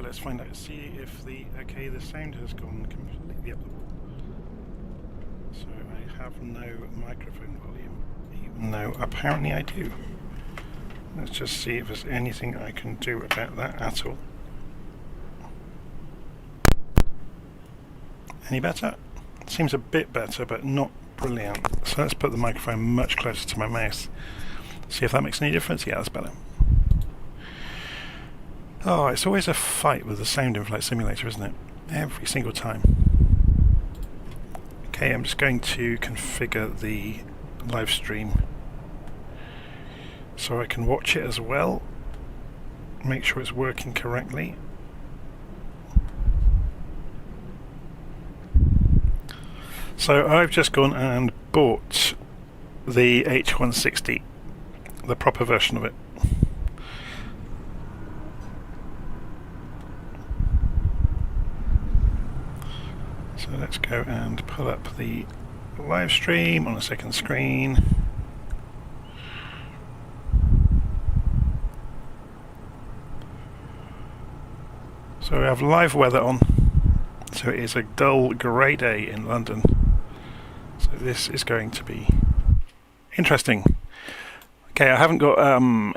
Let's find out, see if the sound has gone completely up the wall. So I have no microphone volume, even though apparently I do. Let's just see if there's anything I can do about that at all. Any better? Seems a bit better, but not brilliant. So let's put the microphone much closer to my mouth. See if that makes any difference. Yeah, that's better. Oh, it's always a fight with the sound in Flight Simulator, isn't it? Every single time. Okay, I'm just going to configure the live stream so I can watch it as well. Make sure it's working correctly. So I've just gone and bought the H160, the proper version of it. So let's go and pull up the live stream on a second screen. So we have live weather on. So it is a dull grey day in London. So this is going to be interesting. Okay, I haven't got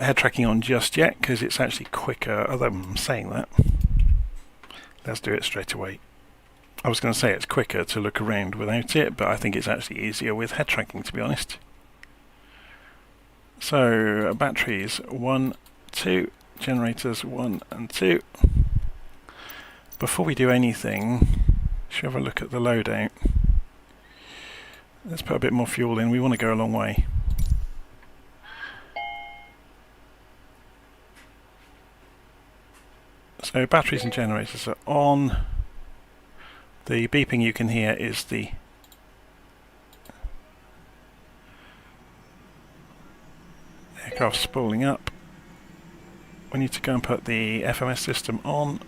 head tracking on just yet because it's actually quicker, although I'm saying that. Let's do it straight away. I was going to say it's quicker to look around without it, but I think it's actually easier with head tracking, to be honest. So batteries 1, 2, generators 1 and 2. Before we do anything, should we have a look at the loadout? Let's put a bit more fuel in, we want to go a long way. So batteries and generators are on. The beeping you can hear is the aircraft spooling up. We need to go and put the FMS system on.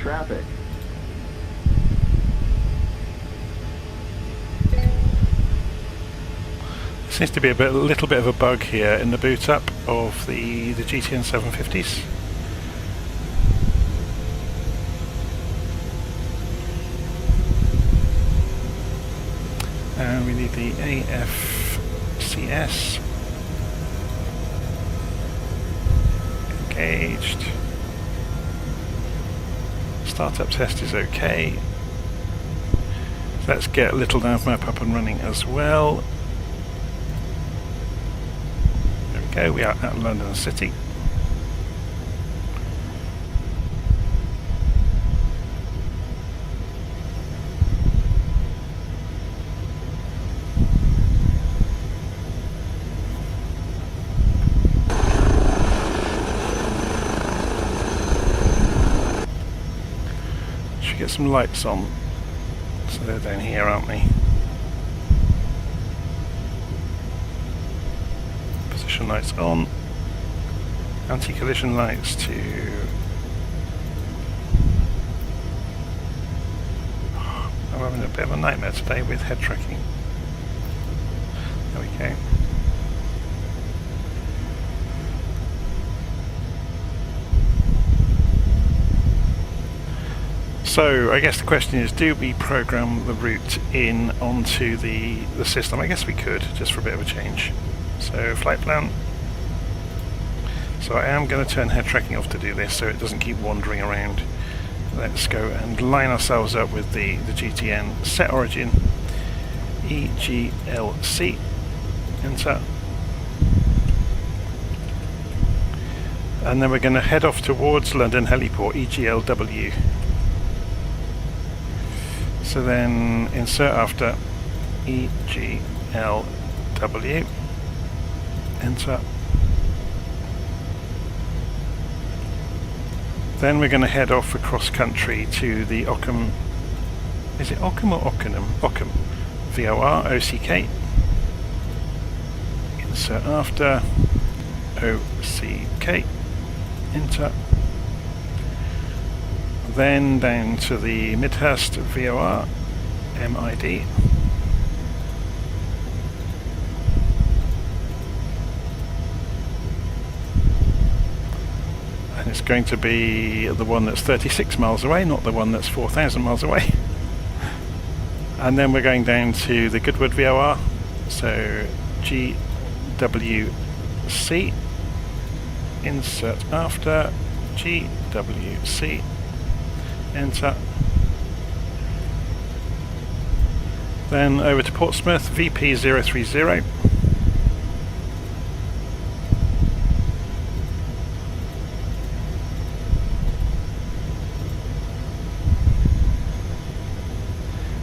Traffic. Seems to be a little bit of a bug here in the boot up of the GTN 750s. And we need the AFCS engaged. Startup test is okay. Let's get LittleNavMap up and running as well. There we go, we are at London City. Should get some lights on. So they're down here, aren't they? Position lights on. Anti-collision lights to... I'm having a bit of a nightmare today with head tracking. There we go. So I guess the question is, do we program the route in onto the system? I guess we could, just for a bit of a change. So flight plan. So I am going to turn head tracking off to do this so it doesn't keep wandering around. Let's go and line ourselves up with the GTN. Set origin EGLC. Enter. And then we're going to head off towards London Heliport, EGLW. So then insert after EGLW. Enter. Then we're going to head off across country to the Ockham. Is it Ockham or Ockenham? Ockham. VOR, OCK. Insert after. OCK. Enter. Then down to the Midhurst VOR, MID. and it's going to be the one that's 36 miles away, not the one that's 4,000 miles away. And then we're going down to the Goodwood VOR, so GWC, insert after, GWC, enter. Then over to Portsmouth, VP030.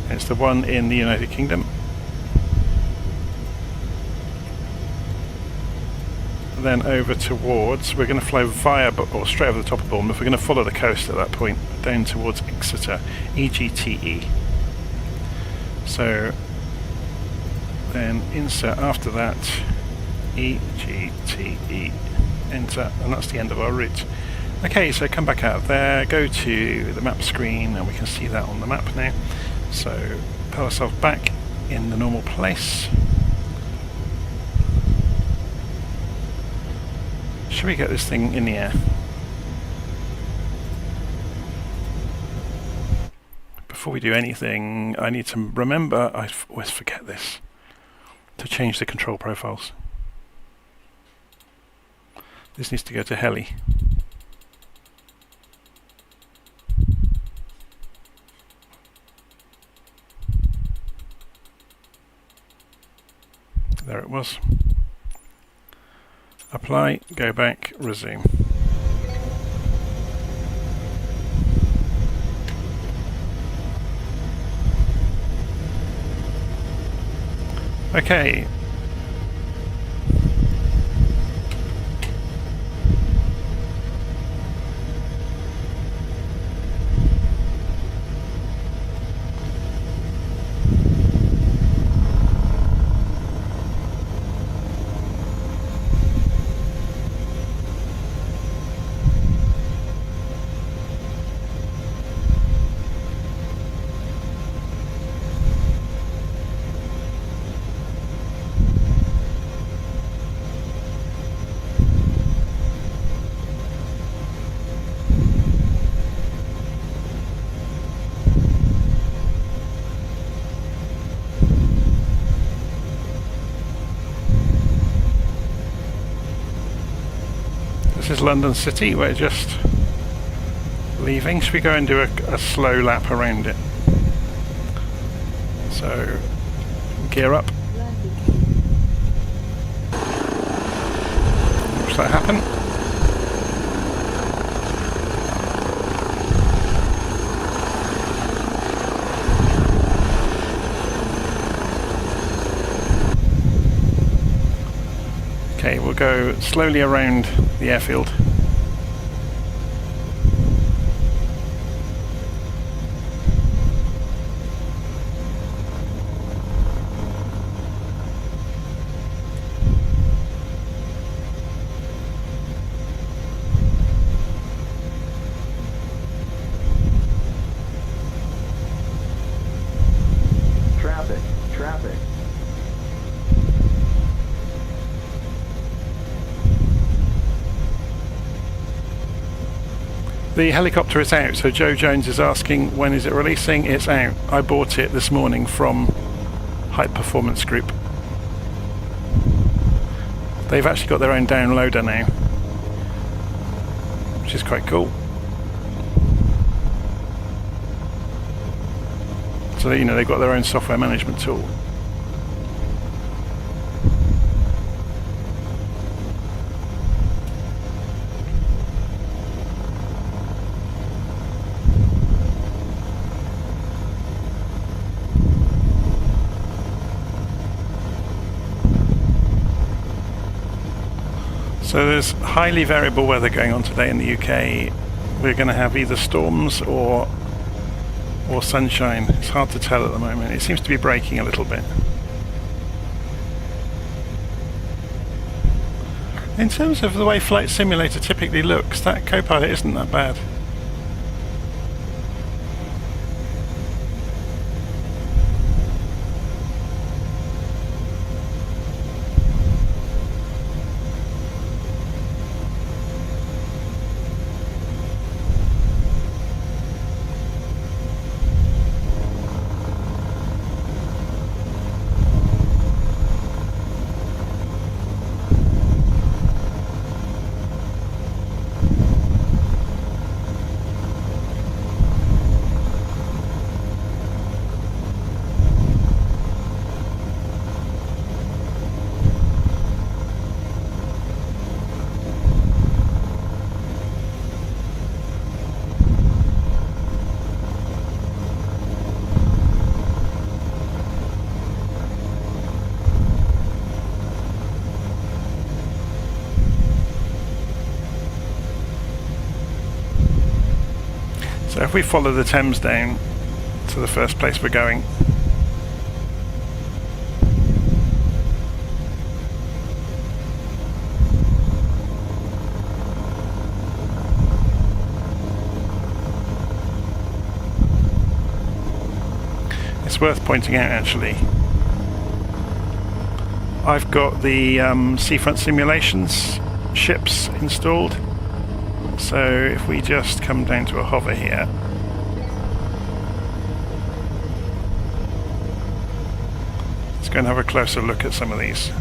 It's the one in the United Kingdom. Then over towards, we're going to fly via, or straight over the top of Bournemouth. We're going to follow the coast at that point, down towards Exeter, EGTE. So then insert after that, EGTE, enter, and that's the end of our route. Okay, so come back out of there, go to the map screen, and we can see that on the map now. So put ourselves back in the normal place. Should we get this thing in the air? Before we do anything, I need to remember, I always forget this, to change the control profiles. This needs to go to heli. There it was. Apply, go back, resume. Okay. This is London City, we're just leaving. Should we go and do a slow lap around it? So, gear up. Watch that happen. Okay, we'll go slowly around the airfield. Traffic. The helicopter is out, so Joe Jones is asking when is it releasing. It's out. I bought it this morning from Hype Performance Group. They've actually got their own downloader now, which is quite cool. So you know, they've got their own software management tool. So there's highly variable weather going on today in the UK. We're going to have either storms or sunshine. It's hard to tell at the moment. It seems to be breaking a little bit. In terms of the way Flight Simulator typically looks, that Copilot isn't that bad. So if we follow the Thames down to the first place we're going, it's worth pointing out actually, I've got the seafront simulations ships installed, so if we just come down to a hover here, let's go and have a closer look at some of these.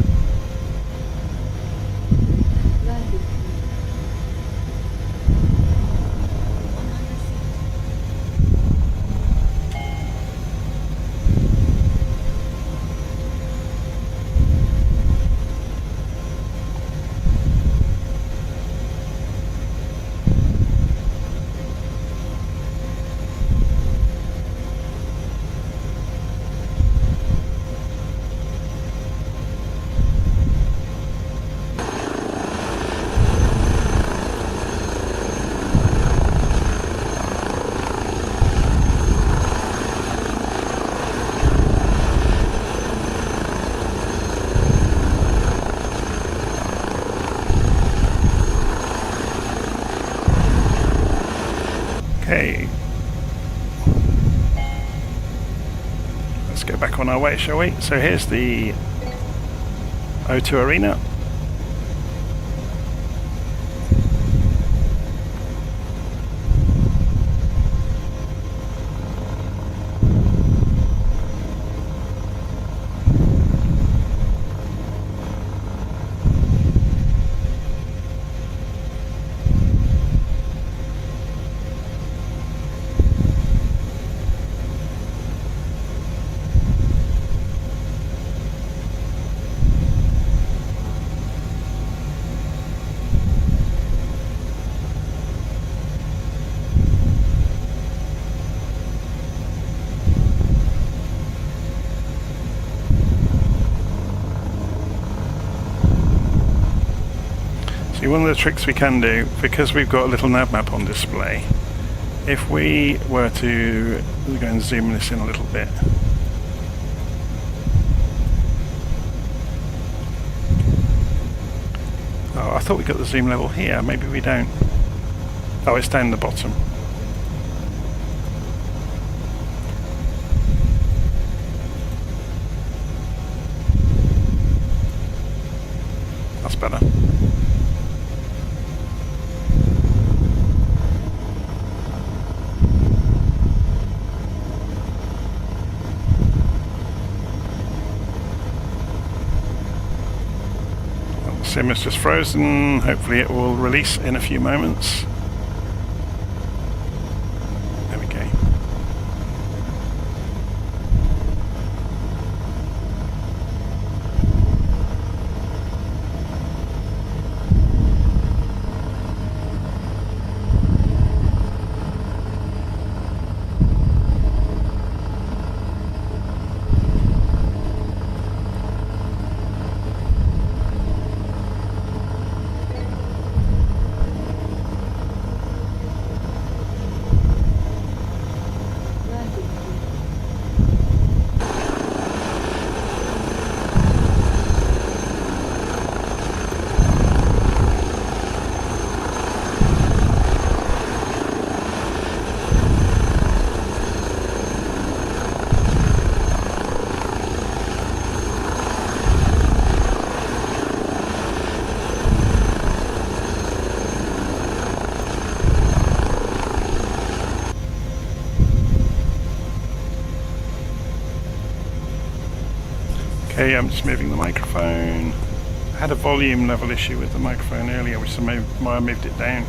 Okay, let's go back on our way, shall we? So here's the O2 Arena. One of the tricks we can do, because we've got a LittleNavMap on display, if we were to go and zoom this in a little bit, oh, I thought we got the zoom level here, maybe we don't. Oh, it's down the bottom. That's better. Sim is just frozen, hopefully it will release in a few moments. There we go. Okay, I'm just moving the microphone. I had a volume level issue with the microphone earlier, which I moved it down.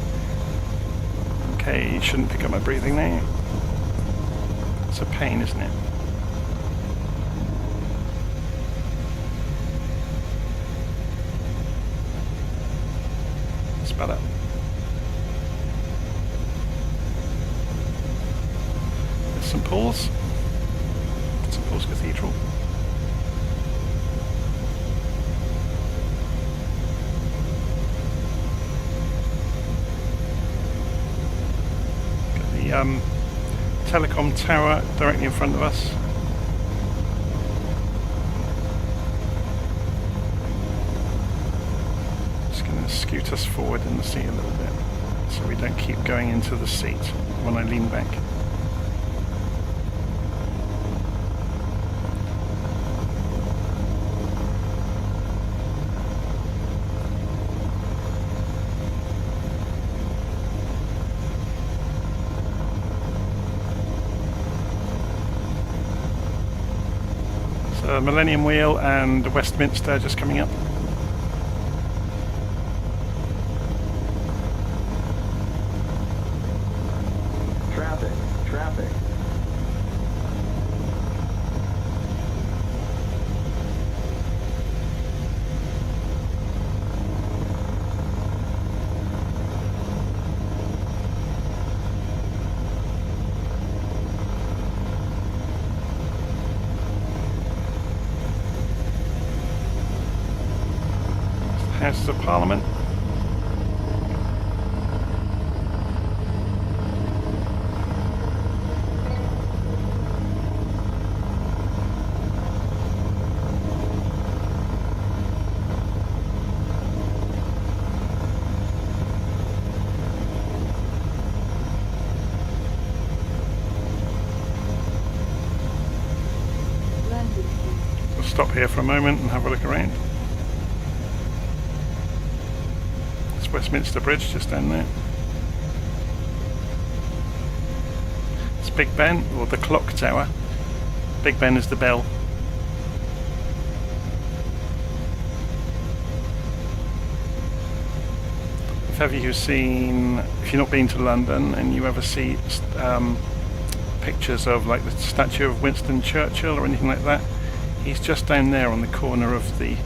Okay, shouldn't pick up my breathing now. It's a pain, isn't it? It's better. There's St Paul's. St Paul's Cathedral. telecom tower directly in front of us. Just going to scoot us forward in the seat a little bit so we don't keep going into the seat when I lean back. Millennium Wheel and Westminster just coming up. Traffic, traffic. Houses of Parliament. We'll stop here for a moment and have a look around. Westminster Bridge just down there. It's Big Ben, or the clock tower. Big Ben is the bell. If ever you've seen, if you've not been to London and you ever see pictures of like the statue of Winston Churchill or anything like that, he's just down there on the corner of the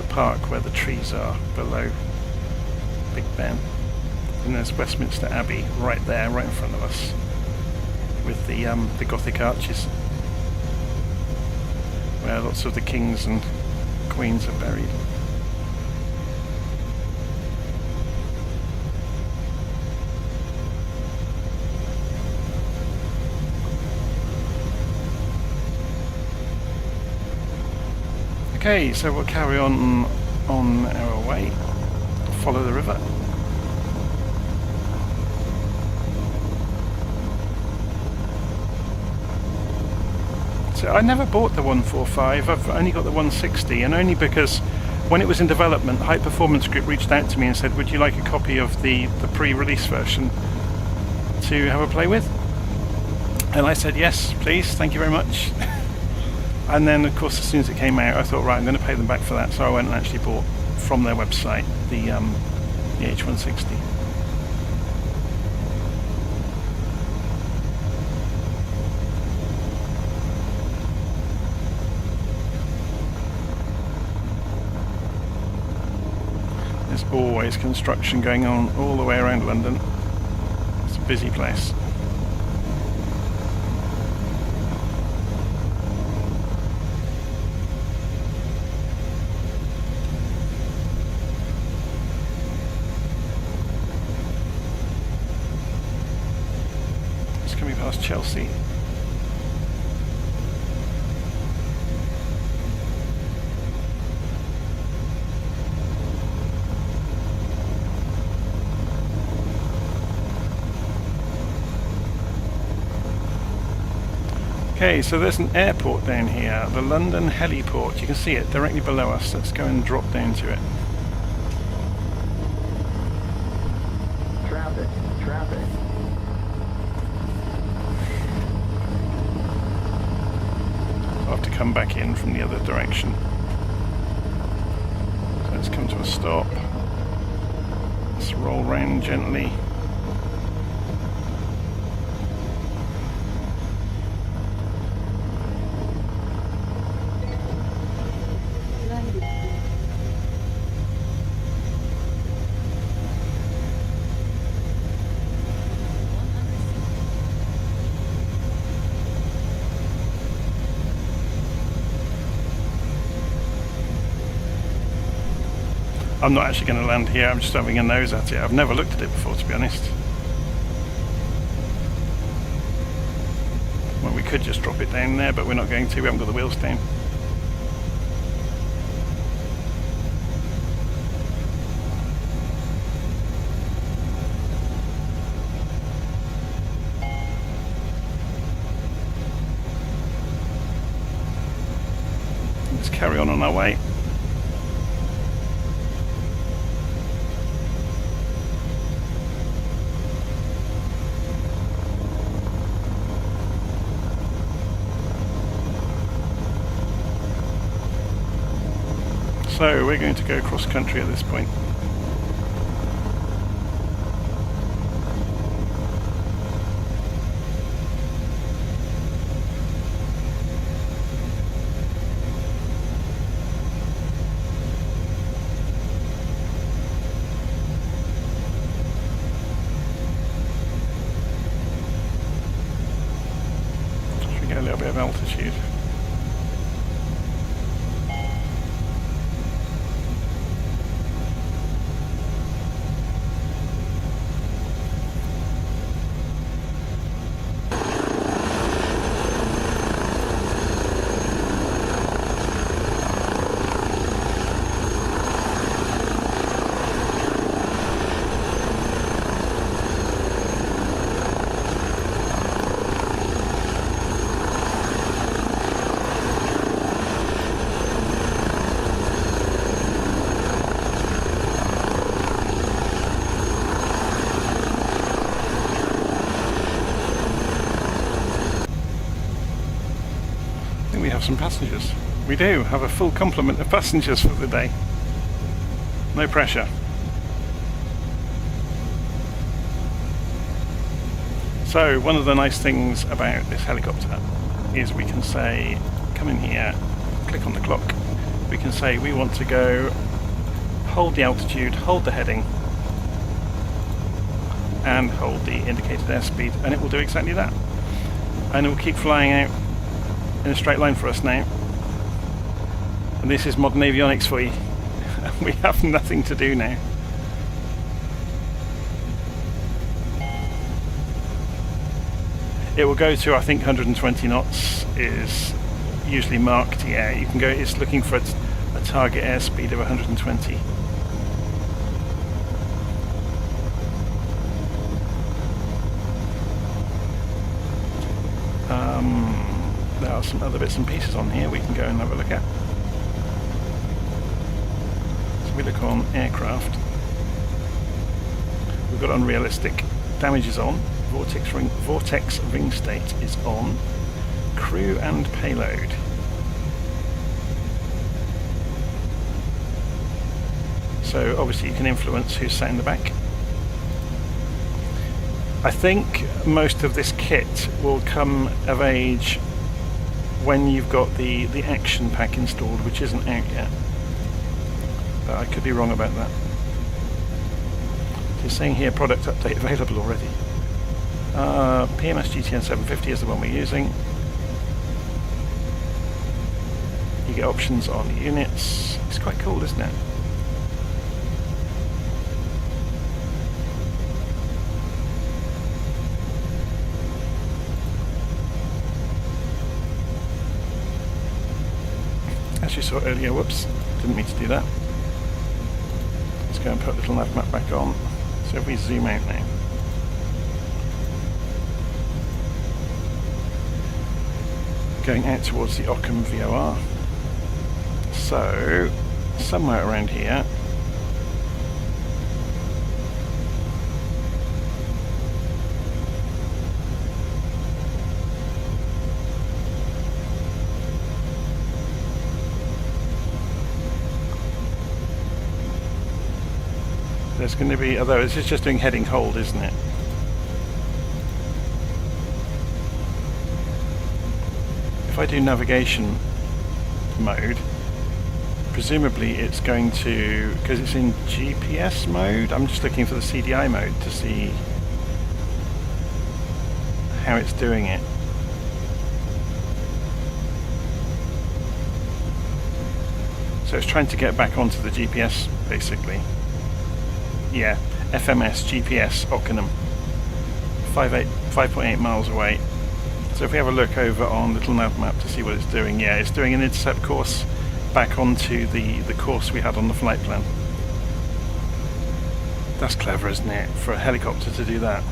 park where the trees are below Big Ben. And there's Westminster Abbey right there, right in front of us, with the Gothic arches, where lots of the kings and queens are buried. Okay, so we'll carry on our way. Follow the river. So I never bought the 145, I've only got the 160, and only because when it was in development, High Performance Group reached out to me and said, would you like a copy of the pre-release version to have a play with? And I said, yes, please, thank you very much. And then, of course, as soon as it came out, I thought, right, I'm going to pay them back for that, so I went and actually bought from their website the H160. There's always construction going on all the way around London. It's a busy place. Chelsea. Okay, so there's an airport down here, the London Heliport. You can see it directly below us. Let's go and drop down to it. Traffic, traffic. I'll have to come back in from the other direction. So let's come to a stop. Let's roll round gently. I'm not actually going to land here, I'm just having a nose at it. I've never looked at it before, to be honest. could just drop it down there, but we're not going to. We haven't got the wheels down. Let's carry on our way. So we're going to go cross country at this point. Should we get a little bit of altitude? We have some passengers. We do have a full complement of passengers for the day. No pressure. So one of the nice things about this helicopter is we can say, come in here, click on the clock. We can say we want to go, hold the altitude, hold the heading, and hold the indicated airspeed, and it will do exactly that. And it will keep flying out in a straight line for us now. And this is modern avionics for you. We have nothing to do now. It will go to, I think, 120 knots is usually marked. Yeah, you can go, it's looking for a target airspeed of 120. There are some other bits and pieces on here we can go and have a look at. So we look on aircraft. We've got unrealistic. Damage is on. Vortex ring state is on. Crew and payload. So obviously you can influence who's sat in the back. I think most of this kit will come of age when you've got the action pack installed, which isn't out yet. But I could be wrong about that. It's saying here product update available already. PMS GTN 750 is the one we're using. You get options on the units. It's quite cool, isn't it? As you saw earlier, whoops, didn't mean to do that. Let's go and put LittleNavMap back on. So if we zoom out now, going out towards the Ockham VOR. So somewhere around here there's going to be, although this is just doing heading hold, isn't it? If I do navigation mode, presumably it's going to, because it's in GPS mode, I'm just looking for the CDI mode to see how it's doing it. So it's trying to get back onto the GPS, basically. Yeah, FMS, GPS, Ockenham. 5.8 miles away. So if we have a look over on LittleNavMap to see what it's doing, yeah, it's doing an intercept course back onto the course we had on the flight plan. That's clever, isn't it, for a helicopter to do that?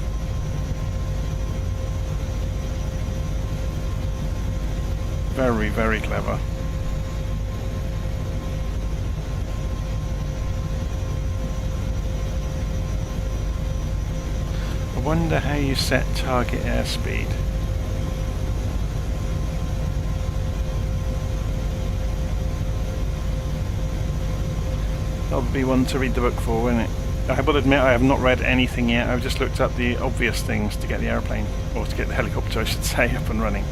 Very, very clever. I wonder how you set target airspeed. That'll be one to read the book for, won't it? I will admit I have not read anything yet. I've just looked up the obvious things to get the airplane, or to get the helicopter I should say, up and running.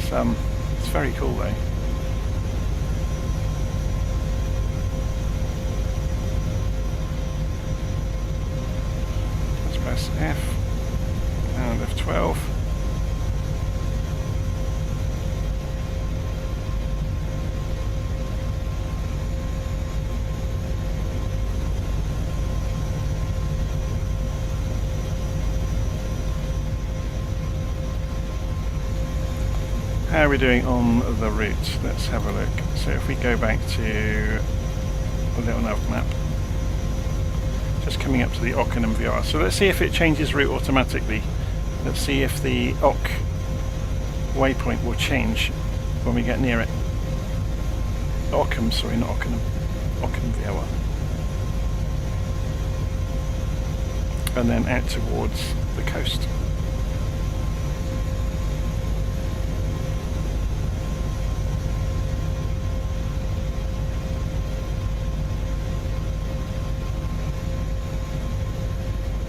It's very cool though. Let's press F and F12. How are we doing on the route? Let's have a look. So if we go back to the LittleNavMap, just coming up to the OC and MVR. So let's see if it changes route automatically. Let's see if the OC waypoint will change when we get near it. Ockham, sorry, not Ockham. Ockham VR. And then out towards the coast.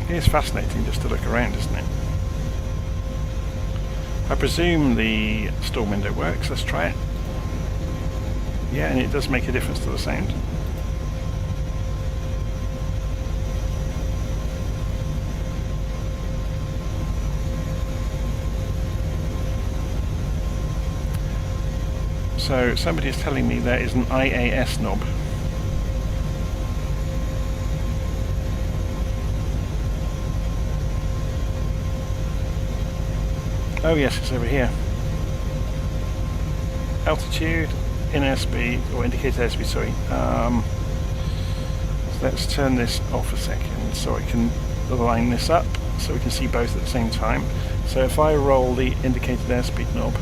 It is fascinating just to look around, isn't it? I presume the storm window works. Let's try it. Yeah, and it does make a difference to the sound. So somebody is telling me there is an IAS knob. Oh yes, it's over here. Altitude, in airspeed, or indicated airspeed, sorry. Let's turn this off a second so I can line this up so we can see both at the same time. So if I roll the indicated airspeed knob,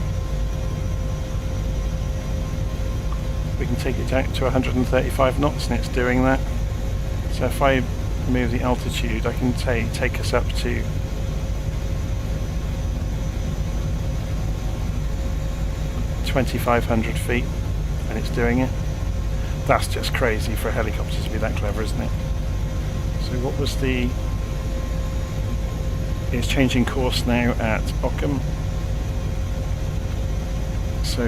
we can take it down to 135 knots and it's doing that. So if I move the altitude, I can take us up to 2,500 feet, and it's doing it. That's just crazy for a helicopter to be that clever, isn't it? So what was the... It's changing course now at Ockham. So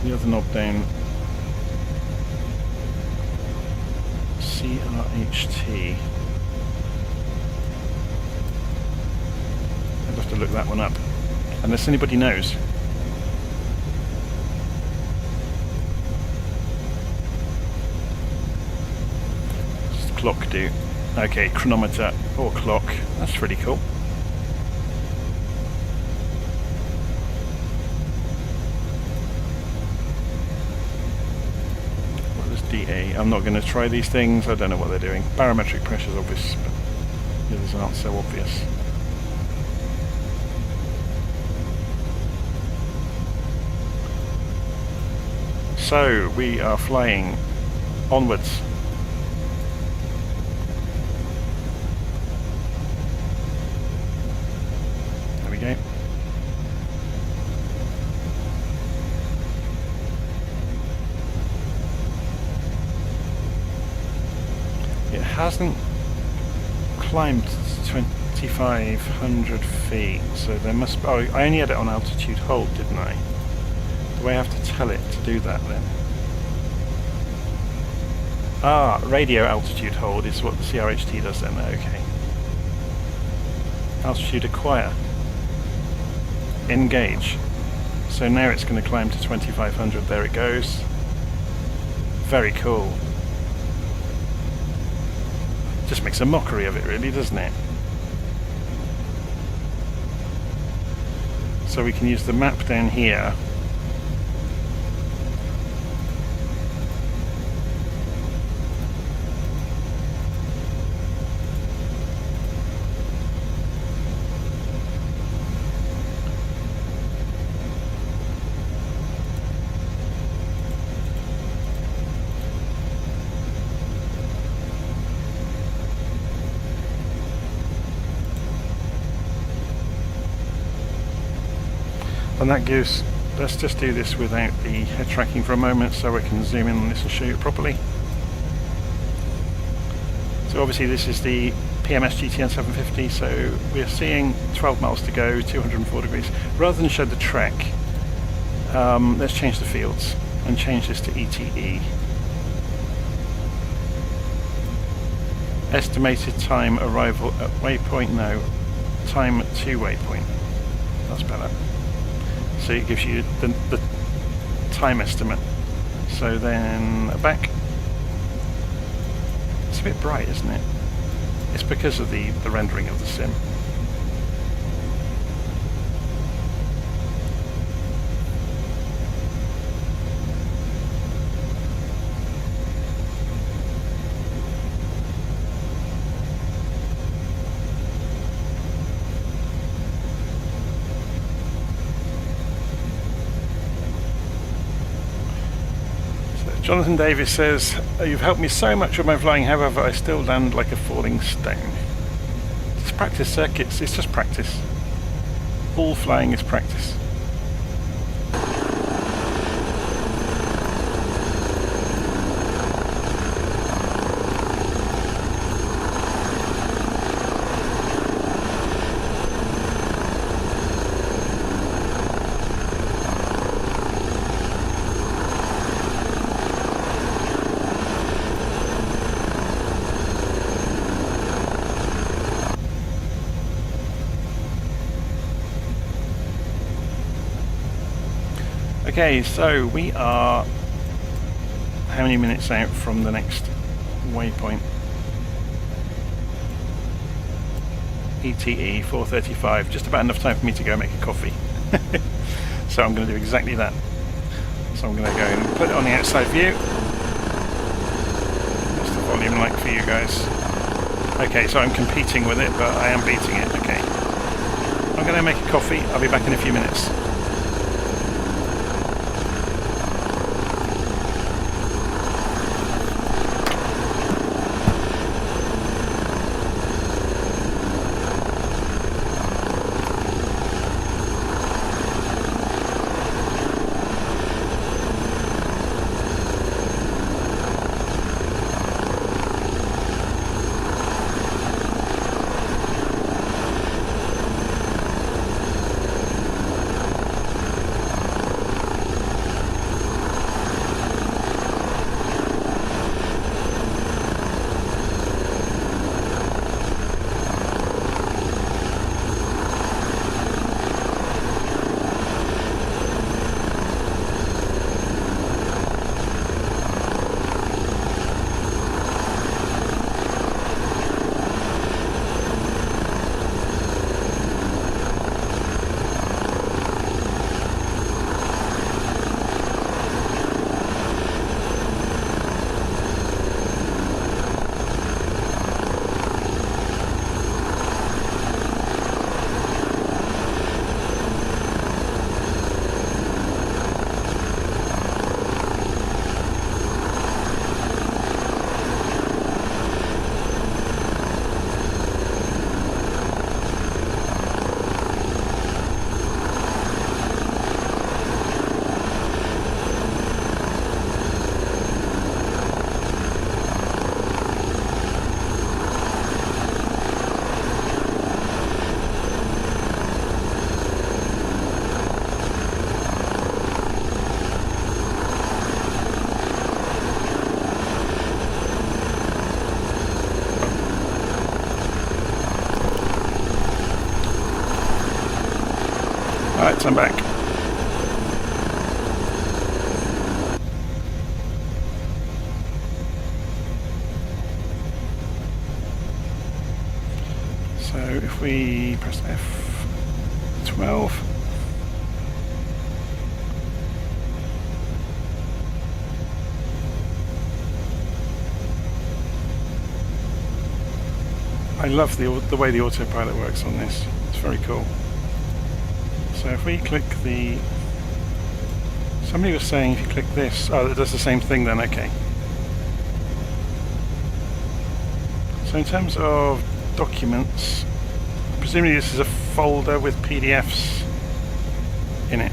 the other knob down, CRHT. I'd have to look that one up, unless anybody knows. Clock do. Okay, chronometer or clock. That's really cool. What is DA? I'm not going to try these things. I don't know what they're doing. Barometric pressure is obvious, but the others aren't so obvious. So we are flying onwards. Okay. It hasn't climbed to 2,500 feet, so there must be... Oh, I only had it on altitude hold, didn't I? Do I have to tell it to do that then? Ah, radio altitude hold is what the CRHT does then, okay. Altitude acquire. Engage. So now it's going to climb to 2,500. There it goes. Very cool. Just makes a mockery of it, really, doesn't it? So we can use the map down here. And that gives, let's just do this without the head tracking for a moment so we can zoom in on this and show you properly. So obviously this is the PMS GTN 750, so we're seeing 12 miles to go, 204 degrees. Rather than show the trek, let's change the fields and change this to ETE. Estimated time arrival at waypoint, no, time to waypoint. That's better. So it gives you the time estimate. So then back. It's a bit bright, isn't it? It's because of the rendering of the sim. Jonathan Davis says, you've helped me so much with my flying, however I still land like a falling stone. It's practice circuits, it's just practice. All flying is practice. Okay, so we are how many minutes out from the next waypoint? ETE 4:35, just about enough time for me to go make a coffee. So I'm going to do exactly that. So I'm going to go and put it on the outside view. What's the volume like for you guys? Okay, so I'm competing with it, but I am beating it. Okay. I'm going to make a coffee. I'll be back in a few minutes. Alright, so I'm back. So if we press F12, I love the way the autopilot works on this. It's very cool. So if we click the... Somebody was saying if you click this... Oh, it does the same thing then, okay. So in terms of documents, presumably this is a folder with PDFs in it.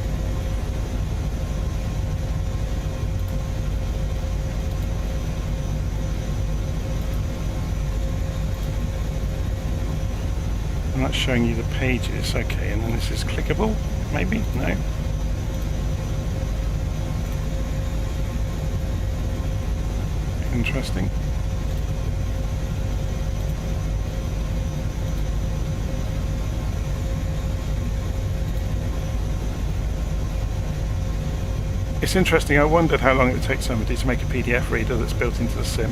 And that's showing you the pages, okay, and then this is clickable, maybe? No. Interesting. It's interesting, I wondered how long it would take somebody to make a PDF reader that's built into the sim.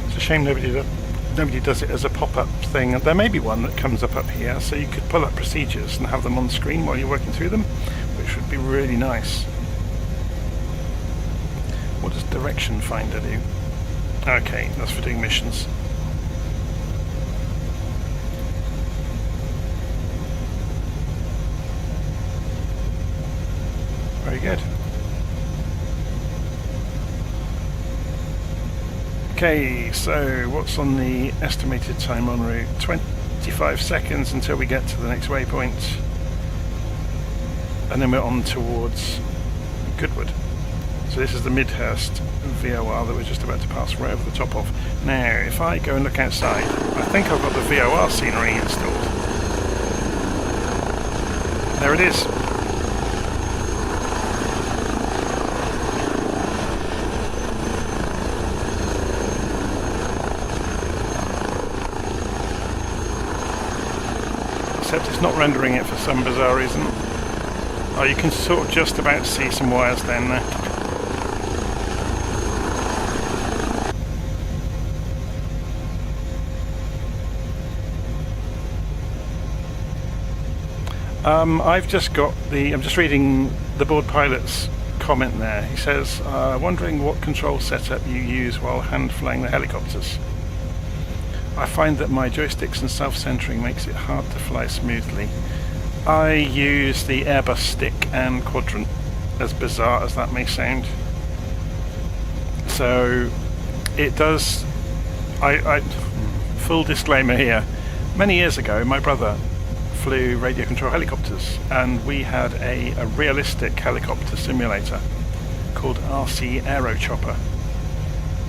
It's a shame nobody does it as a pop-up thing. There may be one that comes up here, so you could pull up procedures and have them on screen while you're working through them, which would be really nice. What does Direction Finder do? Okay, that's for doing missions. Very good. Okay, so what's on the estimated time en route? 25 seconds until we get to the next waypoint. And then we're on towards Goodwood. So this is the Midhurst VOR that we're just about to pass right over the top of. Now, if I go and look outside, I think I've got the VOR scenery installed. There it is. Except it's not rendering it for some bizarre reason. Oh, you can sort of just about see some wires down there. I've just got I'm just reading the board pilot's comment there. He says, wondering what control setup you use while hand-flying the helicopters. I find that my joysticks and self-centering makes it hard to fly smoothly. I use the Airbus stick and quadrant, as bizarre as that may sound. So it does... full disclaimer here. Many years ago, my brother flew radio control helicopters, and we had a realistic helicopter simulator called RC Aero Chopper.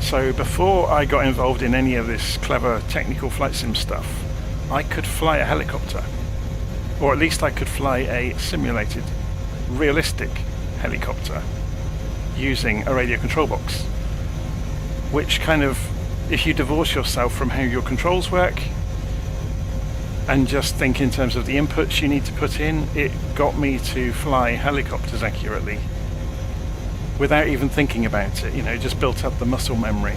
So before I got involved in any of this clever technical flight sim stuff, I could fly a helicopter, or at least I could fly a simulated realistic helicopter using a radio control box, which kind of, if you divorce yourself from how your controls work and just think in terms of the inputs you need to put in, it got me to fly helicopters accurately without even thinking about it. You know, just built up the muscle memory,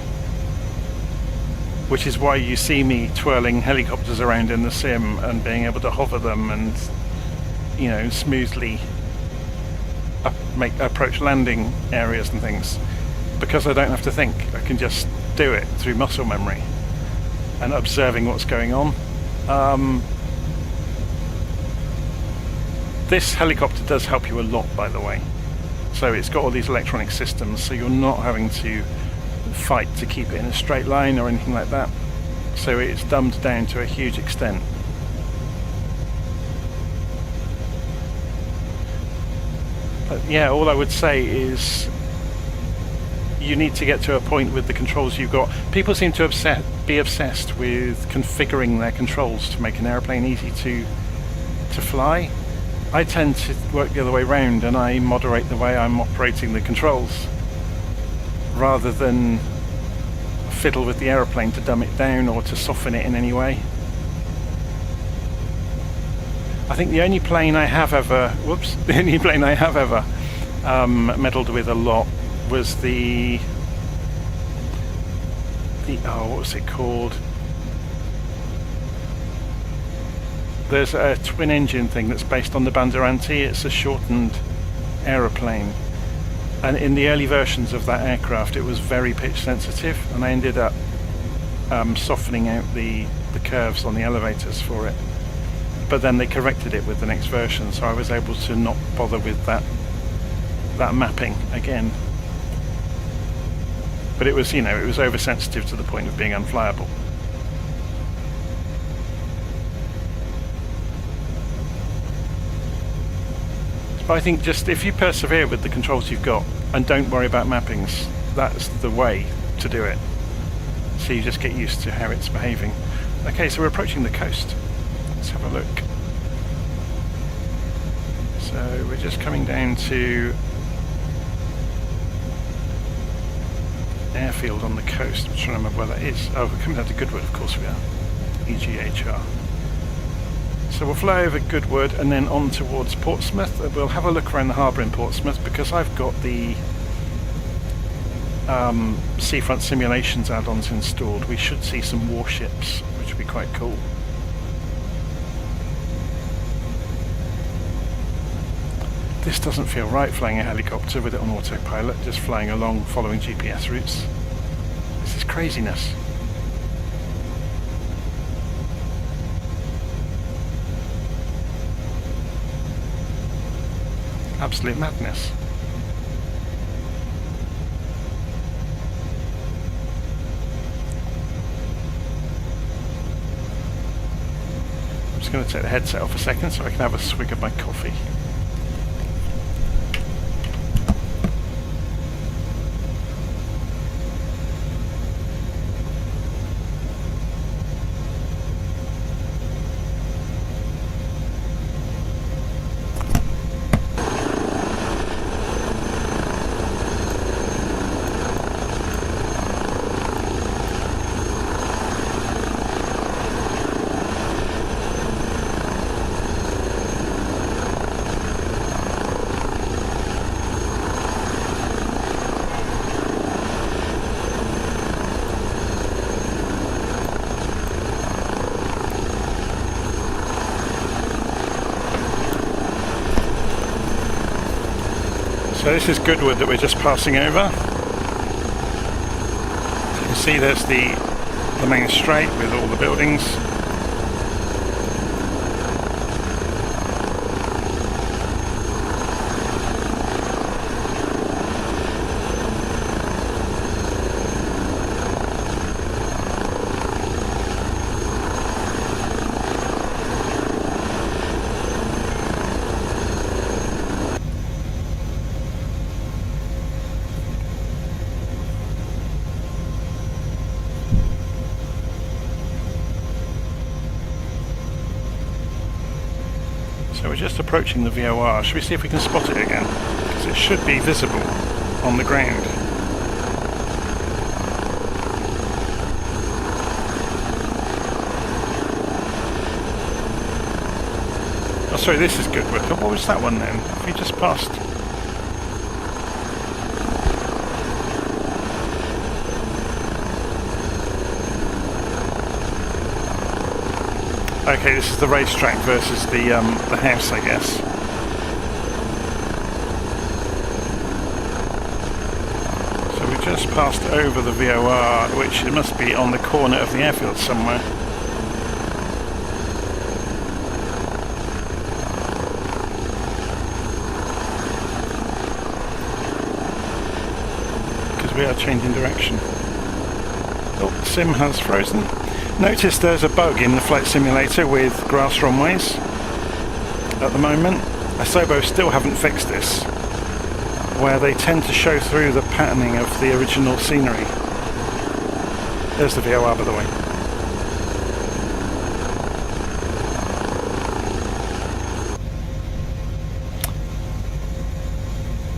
which is why you see me twirling helicopters around in the sim and being able to hover them and, you know, smoothly approach landing areas and things, because I don't have to think. I can just do it through muscle memory and observing what's going on. This helicopter does help you a lot, by the way. So it's got all these electronic systems, so you're not having to fight to keep it in a straight line or anything like that. So it's dumbed down to a huge extent. But yeah, all I would say is you need to get to a point with the controls you've got. People seem to be obsessed with configuring their controls to make an airplane easy to fly. I tend to work the other way around, and I moderate the way I'm operating the controls rather than fiddle with the aeroplane to dumb it down or to soften it in any way. I think the only plane I have ever meddled with a lot was the what was it called? There's a twin engine thing that's based on the Banderanti. It's a shortened aeroplane, and in the early versions of that aircraft it was very pitch sensitive, and I ended up softening out the curves on the elevators for it. But then they corrected it with the next version, so I was able to not bother with that mapping again. But it was, you know, it was oversensitive to the point of being unflyable. But I think just if you persevere with the controls you've got and don't worry about mappings, that's the way to do it. So you just get used to how it's behaving. Okay, so we're approaching the coast. Let's have a look. So we're just coming down to airfield on the coast. I'm trying to remember where that is. Oh, we're coming down to Goodwood, of course we are. EGHR. So we'll fly over Goodwood and then on towards Portsmouth. We'll have a look around the harbour in Portsmouth because I've got the Seafront Simulations add-ons installed. We should see some warships, which would be quite cool. This doesn't feel right, flying a helicopter with it on autopilot, just flying along following GPS routes. This is craziness. Absolute madness. I'm just going to take the headset off a second so I can have a swig of my coffee. So this is Goodwood that we're just passing over. So you can see there's the main strait with all the buildings. So we're just approaching the VOR. Should we see if we can spot it again? Because it should be visible on the ground. Oh, sorry, this is Goodwood. But what was that one then? If we just passed... Okay, this is the racetrack versus the house, I guess. So we just passed over the VOR, which it must be on the corner of the airfield somewhere. Because we are changing direction. Oh, sim has frozen. Notice there's a bug in the flight simulator with grass runways at the moment. Asobo still haven't fixed this, where they tend to show through the patterning of the original scenery. There's the VOR, by the way.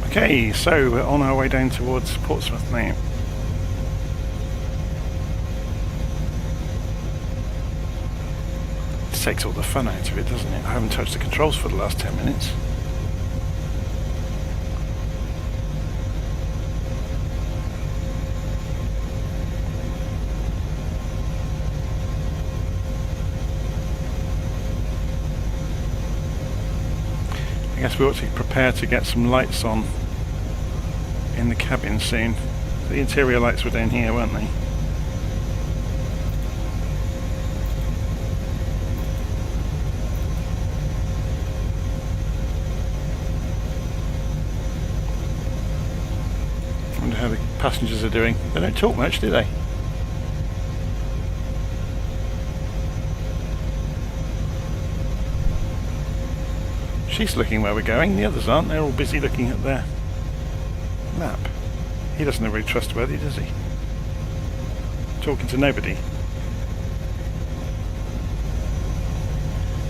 Okay, so we're on our way down towards Portsmouth now. Takes all the fun out of it, doesn't it? I haven't touched the controls for the last 10 minutes. I guess we ought to prepare to get some lights on in the cabin soon. The interior lights were down here, weren't they? passengers are doing. They don't talk much, do they? She's looking where we're going, the others aren't. They're all busy looking at their map. He doesn't look very trustworthy, does he? Talking to nobody.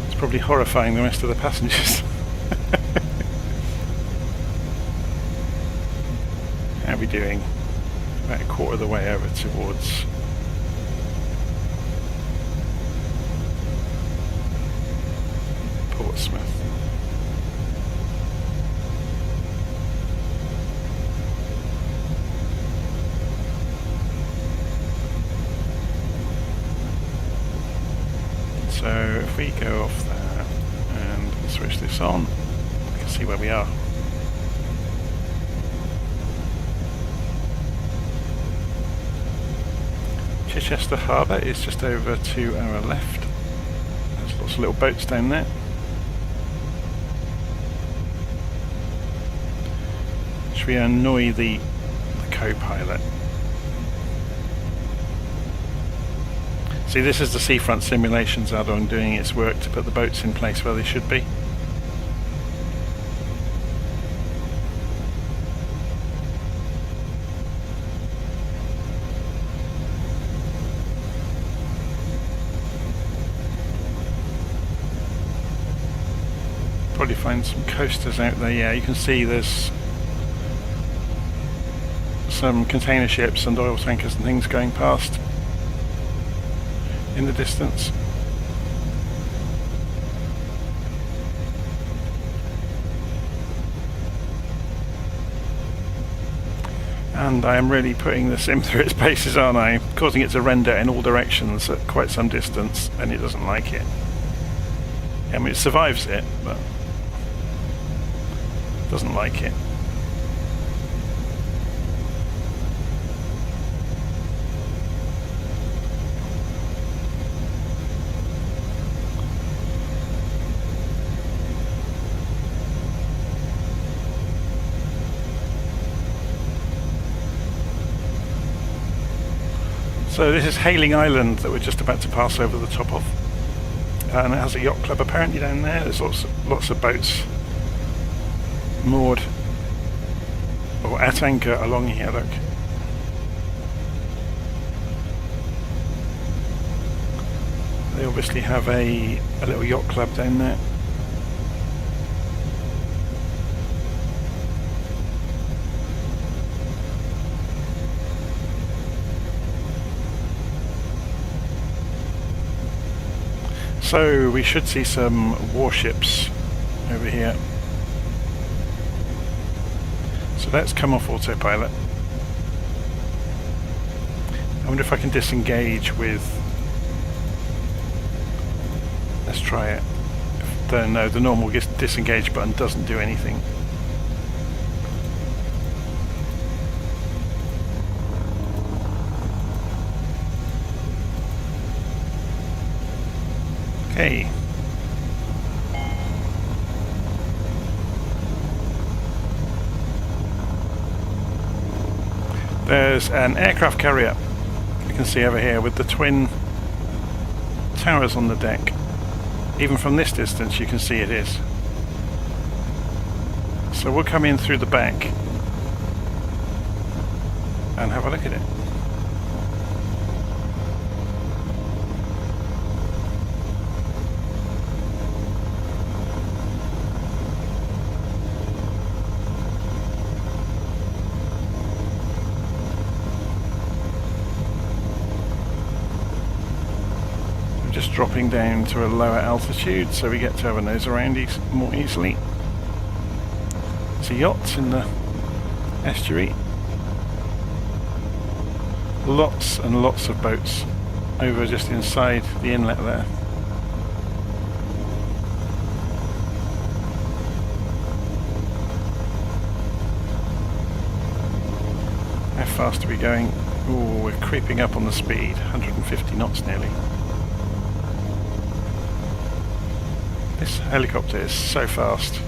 It's probably horrifying the rest of the passengers. How are we doing? About a quarter of the way over towards Portsmouth. So if we go off that and switch this on, we can see where we are. Chichester Harbour is just over to our left. There's lots of little boats down there. Should we annoy the co-pilot? See, this is the seafront simulations add-on doing its work to put the boats in place where they should be. Probably find some coasters out there. Yeah, you can see there's some container ships and oil tankers and things going past in the distance. And I am really putting the sim through its paces, aren't I? Causing it to render in all directions at quite some distance, and it doesn't like it. I mean, it survives it, but doesn't like it. So this is Hailing Island that we're just about to pass over the top of, and it has a yacht club apparently down there. There's lots of boats moored or at anchor along here. Look, they obviously have a little yacht club down there. So we should see some warships over here. So let's come off autopilot. I wonder if I can disengage with... Let's try it. No, the normal disengage button doesn't do anything. Okay. There's an aircraft carrier you can see over here with the twin towers on the deck. Even from this distance you can see it is. So we'll come in through the back and have a look at it. Just dropping down to a lower altitude so we get to have a nose around more easily. It's a yacht in the estuary. Lots and lots of boats over just inside the inlet there. How fast are we going? Oh, we're creeping up on the speed, 150 knots nearly. This helicopter is so fast.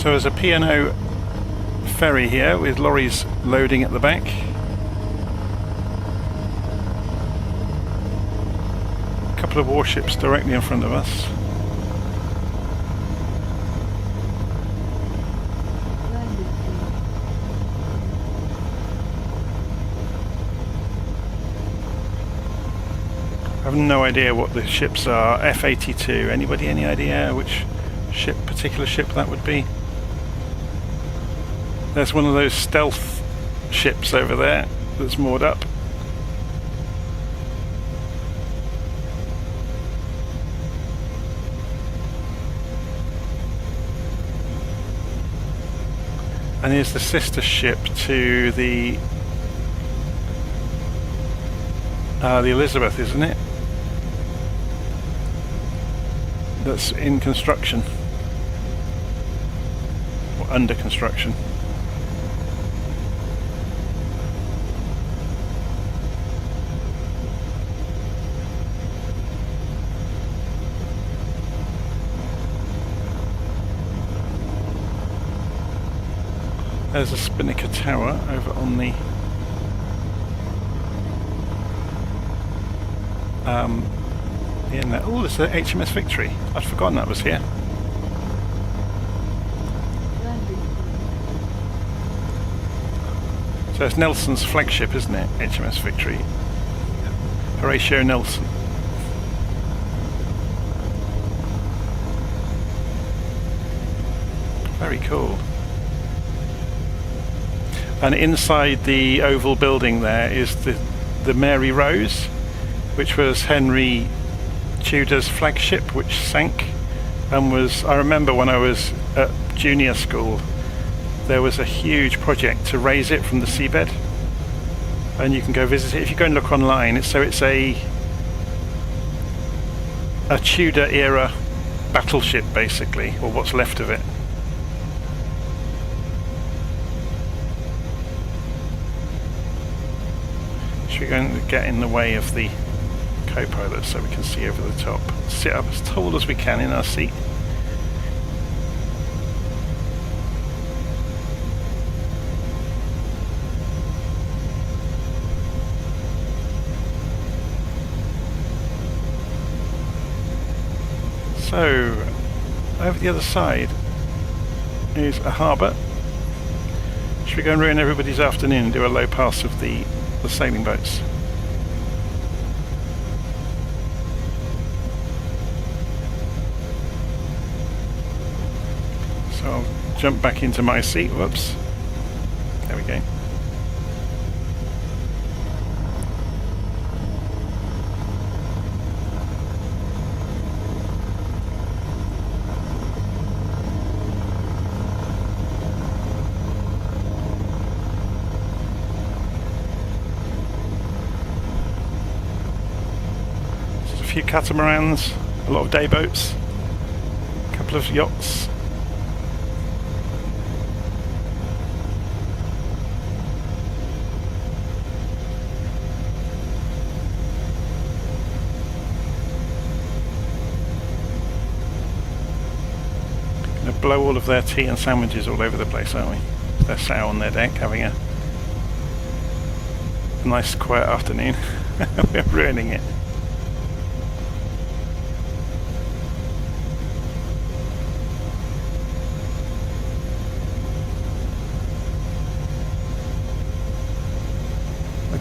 So there's a P&O ferry here with lorries loading at the back. A couple of warships directly in front of us. I have no idea what the ships are. F-82. Anybody any idea which particular ship that would be? There's one of those stealth ships over there that's moored up. And here's the sister ship to the Elizabeth, isn't it? That's in construction. Or under construction. There's a Spinnaker tower over on the in there. Oh, there's the HMS Victory. I'd forgotten that was here. So it's Nelson's flagship, isn't it? HMS Victory. Horatio Nelson. Very cool. And inside the oval building there is the Mary Rose, which was Henry Tudor's flagship, which sank and was, I remember when I was at junior school, there was a huge project to raise it from the seabed, and you can go visit it if you go and look online. It's a Tudor era battleship basically, or what's left of it. We're going to get in the way of the co-pilot so we can see over the top. Sit up as tall as we can in our seat. So, over the other side is a harbour. Should we go and ruin everybody's afternoon and do a low pass of the sailing boats? So I'll jump back into my seat. Whoops. There we go. A few catamarans, a lot of day boats, a couple of yachts. Gonna blow all of their tea and sandwiches all over the place, aren't we? They're sat on their deck having a nice quiet afternoon. We're ruining it.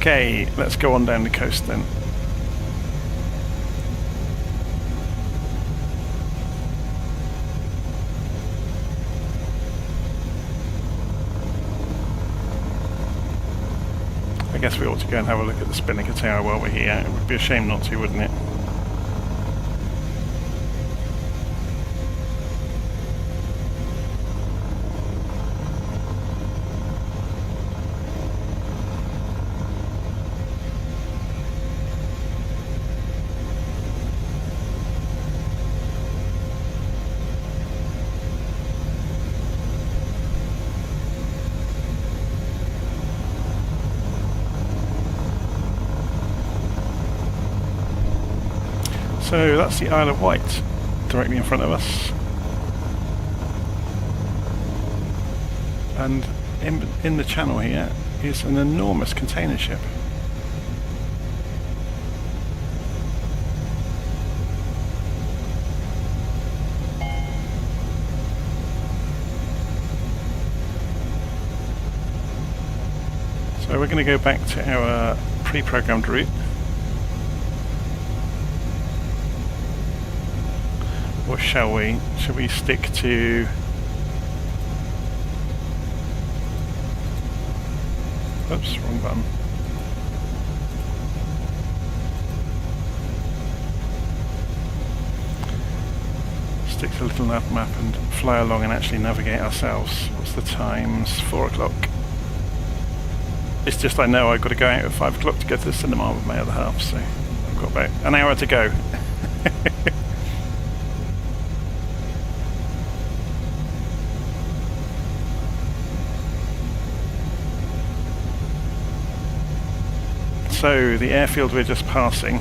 Okay, let's go on down the coast then. I guess we ought to go and have a look at the Spinnaker Tower while we're here. It would be a shame not to, wouldn't it? So that's the Isle of Wight directly in front of us. and in the channel here is an enormous container ship. So we're going to go back to our pre-programmed route. Or shall we? Shall we stick to... Oops, wrong button. Stick to LittleNavMap and fly along and actually navigate ourselves. What's the times? 4 o'clock. It's just I know I've got to go out at 5 o'clock to go to the cinema with my other half, so I've got about an hour to go. So the airfield we're just passing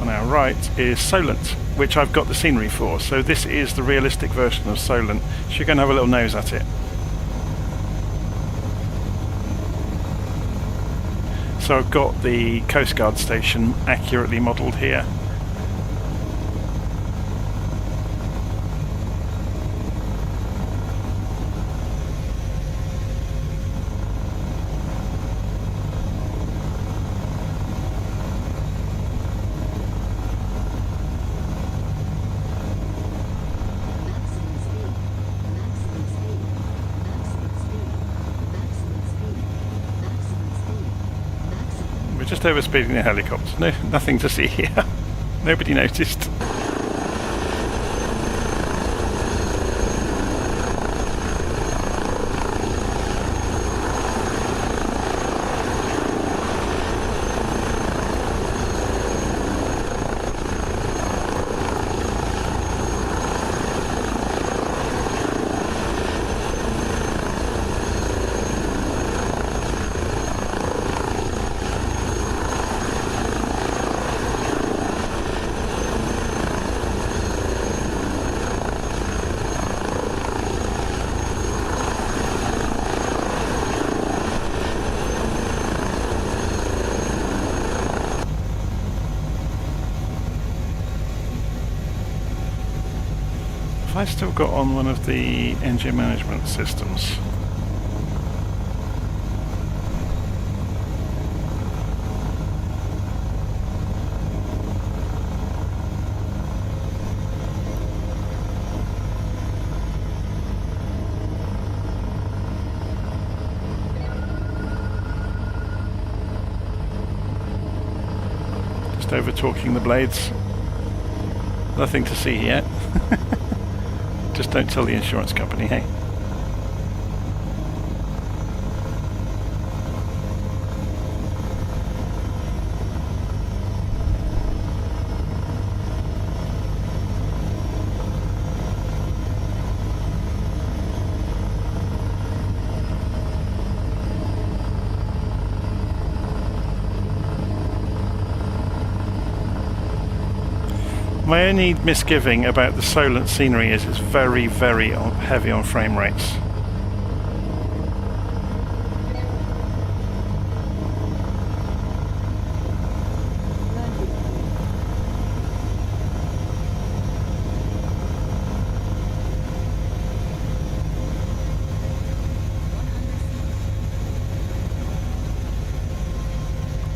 on our right is Solent, which I've got the scenery for. So this is the realistic version of Solent. So you're going to have a little nose at it. So I've got the Coast Guard station accurately modelled here. Just over speeding the helicopter. No, nothing to see here. Nobody noticed. I still got on one of the engine management systems. Just over talking the blades. Nothing to see yet. Just don't tell the insurance company, hey? My only misgiving about the Solent scenery is it's very, very heavy on frame rates.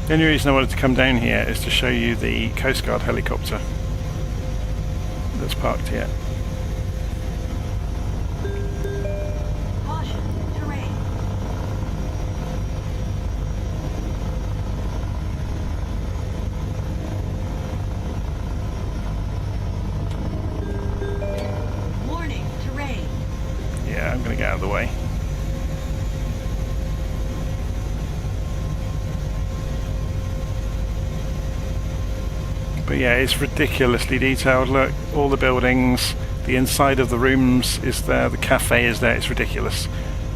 The only reason I wanted to come down here is to show you the Coast Guard helicopter that's parked here. Caution, terrain. Warning, terrain. Yeah, I'm going to get out of the way. But yeah, it's ridiculously detailed. Look, all the buildings, the inside of the rooms is there, the cafe is there, it's ridiculous.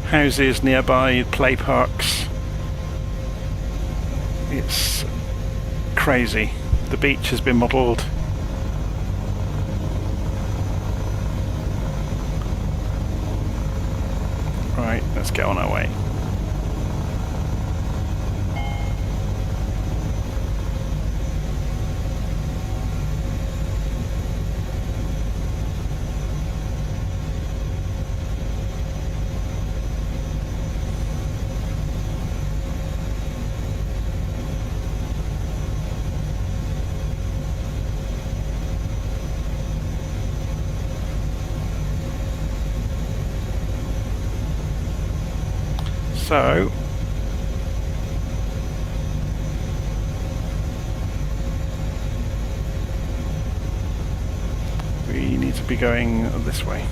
Houses nearby, play parks. It's crazy. The beach has been modelled. let's get on our way. So, we need to be going this way.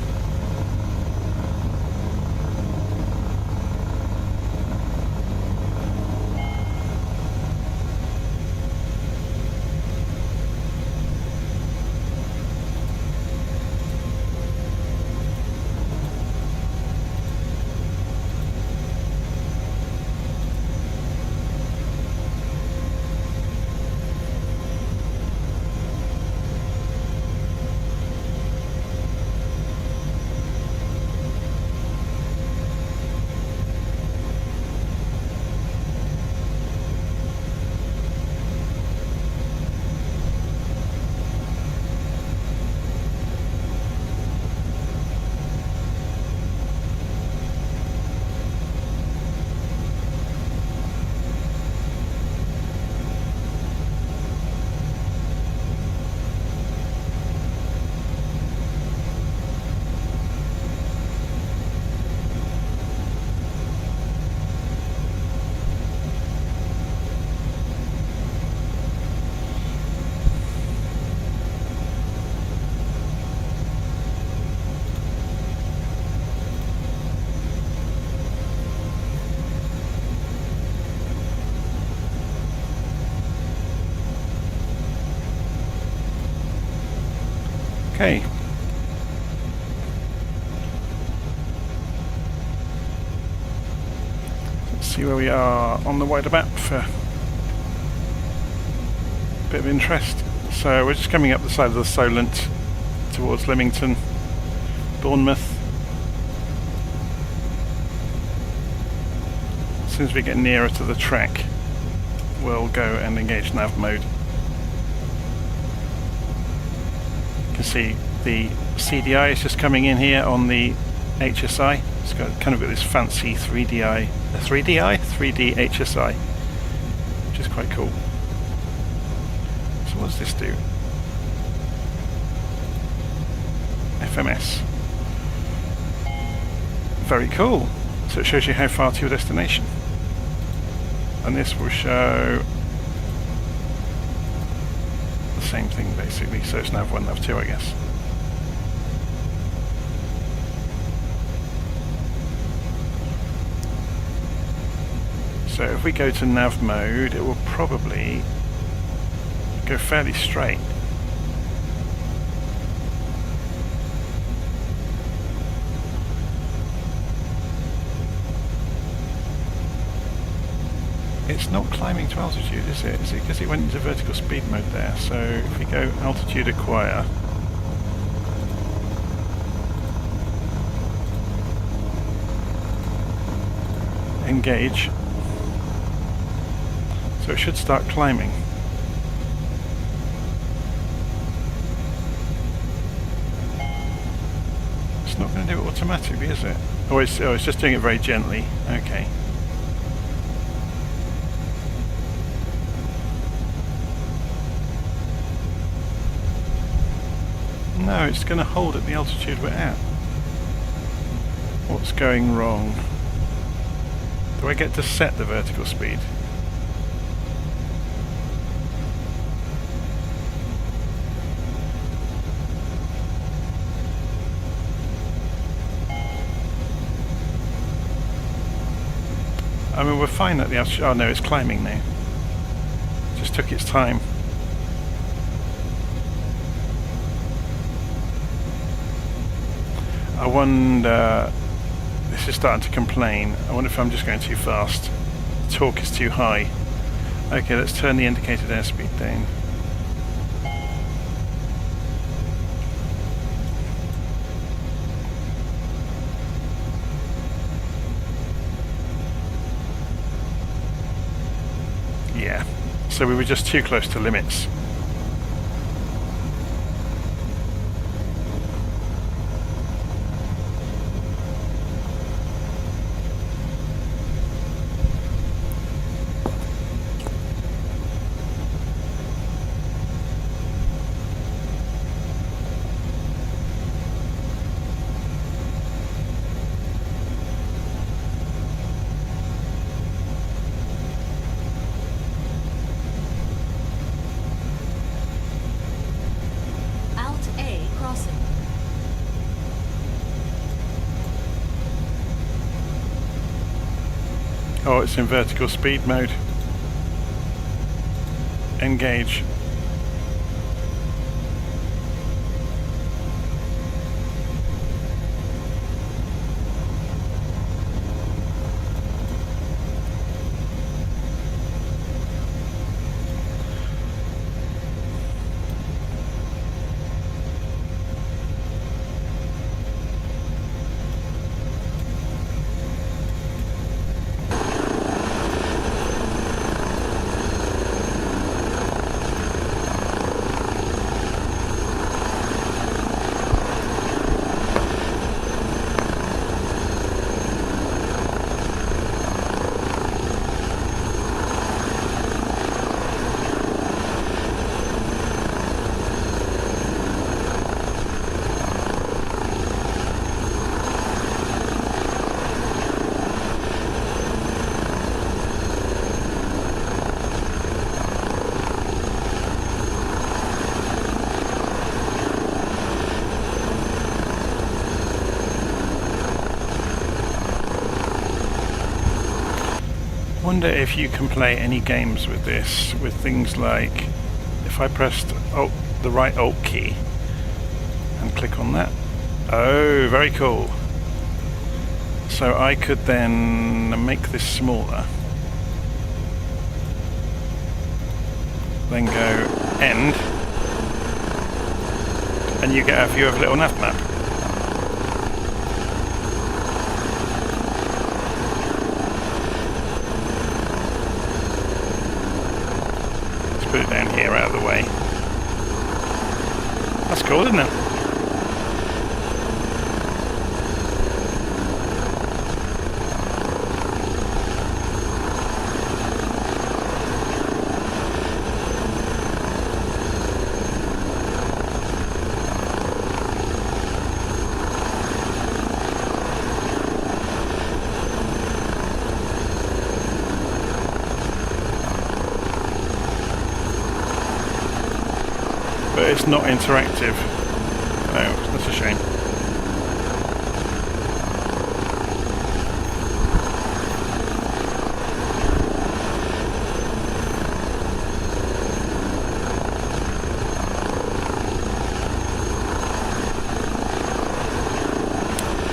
Okay. Let's see where we are on the wider map for a bit of interest. So we're just coming up the side of the Solent towards Leamington, Bournemouth. As soon as we get nearer to the track, we'll go and engage nav mode. You can see the CDI is just coming in here on the HSI. It's got kind of got this fancy 3D HSI, which is quite cool. So what does this do? FMS. Very cool. So it shows you how far to your destination. And this will show the same thing basically, so it's nav 1, nav 2 I guess. So if we go to nav mode, it will probably go fairly straight. It's not climbing to altitude, is it? Is it because it went into vertical speed mode there? So if we go altitude acquire, engage, so it should start climbing. It's not going to do it automatically, is it? Oh, it's just doing it very gently. Okay. No, it's going to hold at the altitude we're at. What's going wrong? Do I get to set the vertical speed? I mean, we're fine at the altitude. Oh no, it's climbing now. Just took its time. I wonder, this is starting to complain. I wonder if I'm just going too fast. The torque is too high. Okay, let's turn the indicated airspeed down. So we were just too close to limits. Alt A crossing. Oh, it's in vertical speed mode. Engage. Wonder if you can play any games with this, with things like if I pressed the right Alt key and click on that. Oh, very cool. So I could then make this smaller, then go end, and you get a view of LittleNavMap. Put it down here out of the way. That's cool, isn't it? But it's not interactive. Oh, that's a shame.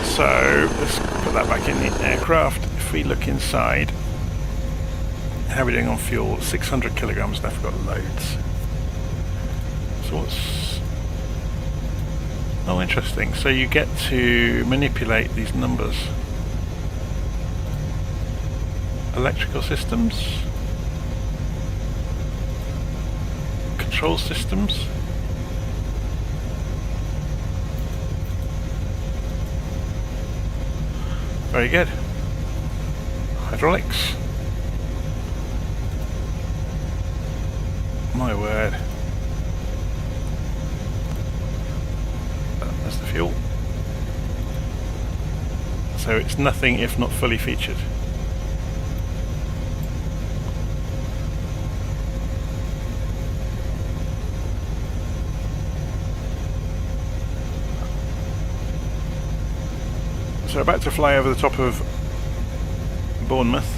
So let's put that back in the aircraft. If we look inside, how are we doing on fuel? 600 kilograms left, we've got loads. Oh, interesting. So you get to manipulate these numbers. Electrical systems, control systems, very good. Hydraulics. My word. That's the fuel. So it's nothing if not fully featured. So about to fly over the top of Bournemouth.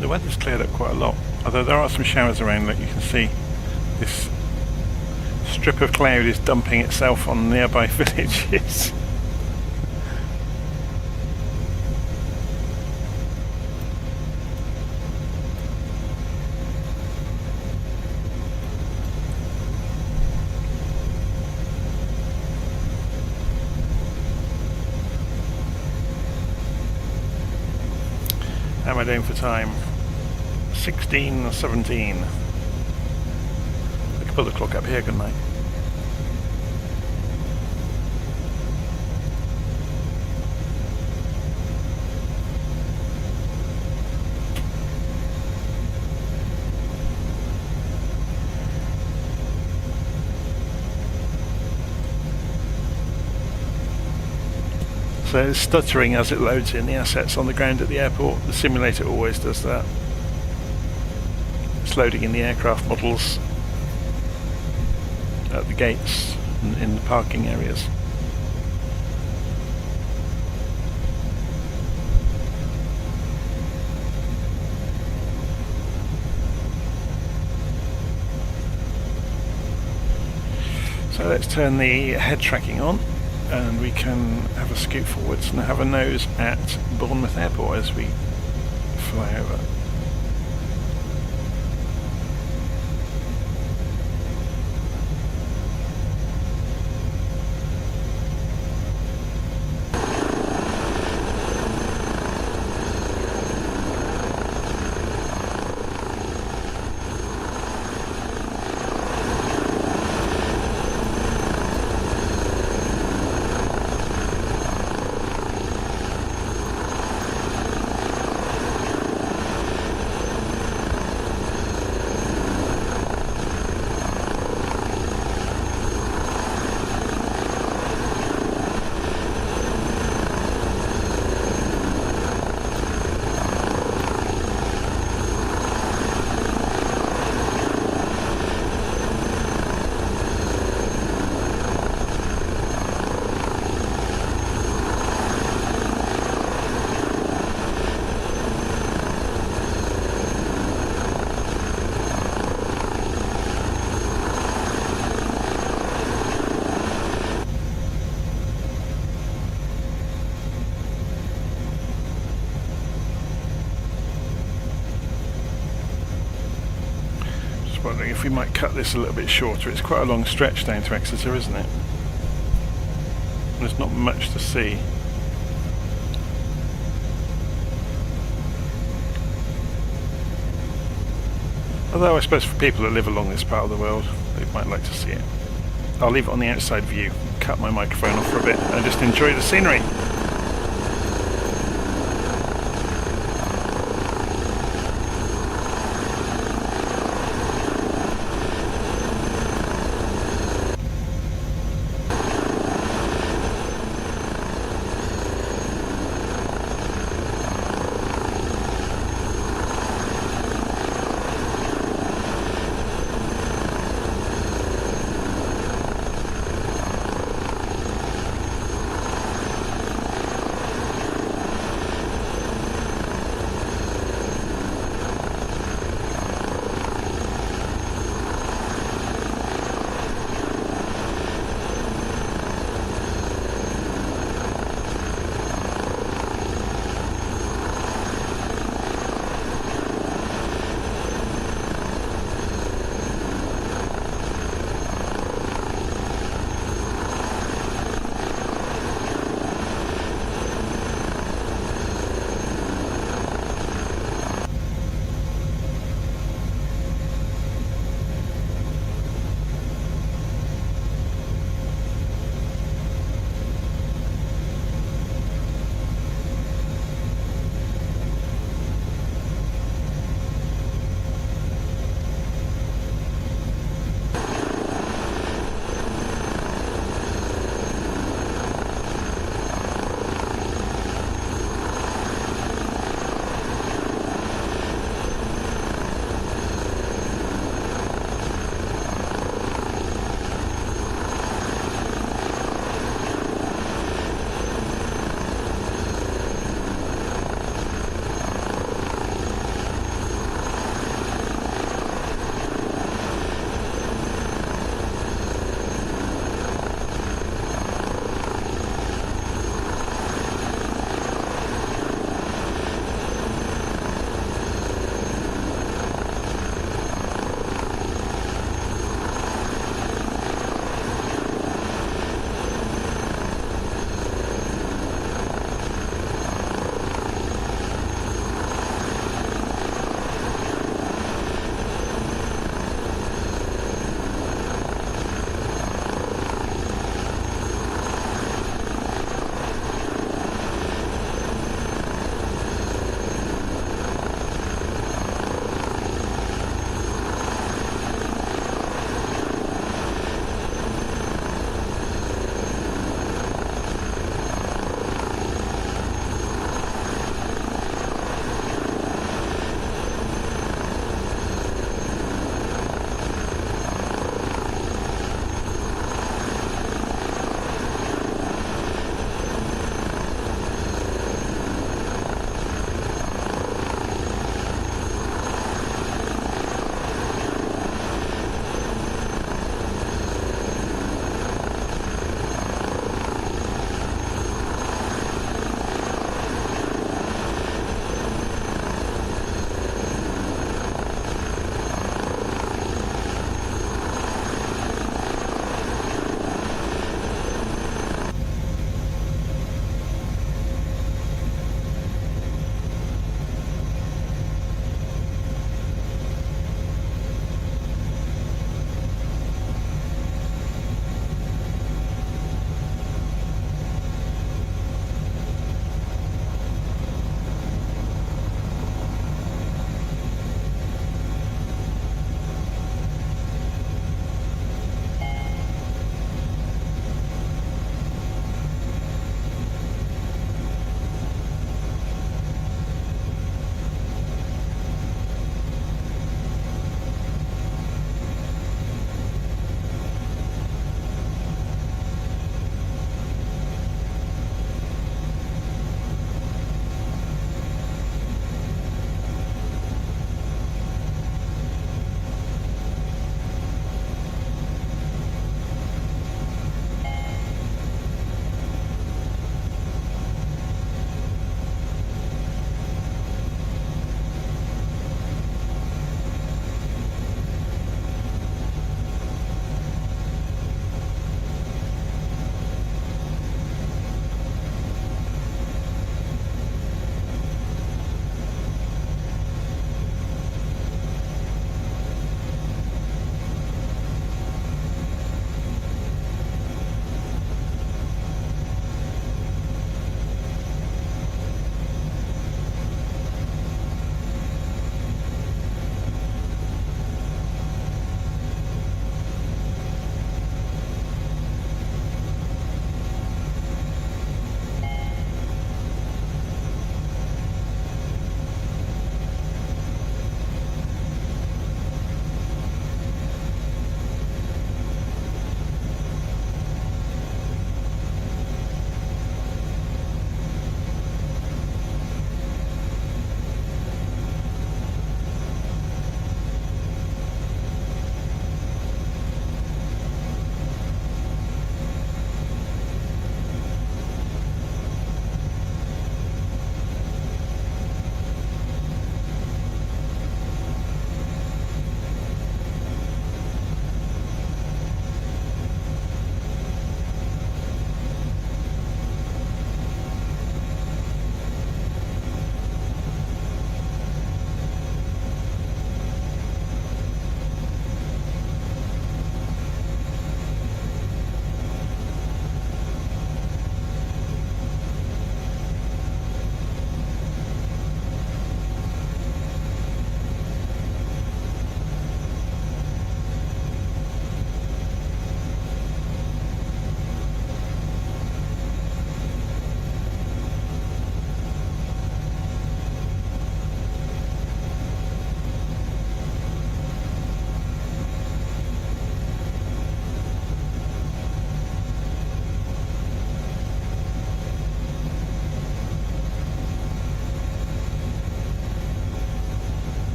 The weather's cleared up quite a lot, although there are some showers around. Like you can see, this strip of cloud is dumping itself on nearby villages. How am I doing for time? 16:17. I could put the clock up here, couldn't I? So it's stuttering as it loads in the assets on the ground at the airport. The simulator always does that. It's loading in the aircraft models at the gates and in the parking areas. So let's turn the head tracking on, and we can have a scoot forwards and have a nose at Bournemouth Airport as we fly over. Wondering if we might cut this a little bit shorter. It's quite a long stretch down to Exeter, isn't it? There's not much to see. Although I suppose for people that live along this part of the world, they might like to see it. I'll leave it on the outside view, cut my microphone off for a bit, and just enjoy the scenery.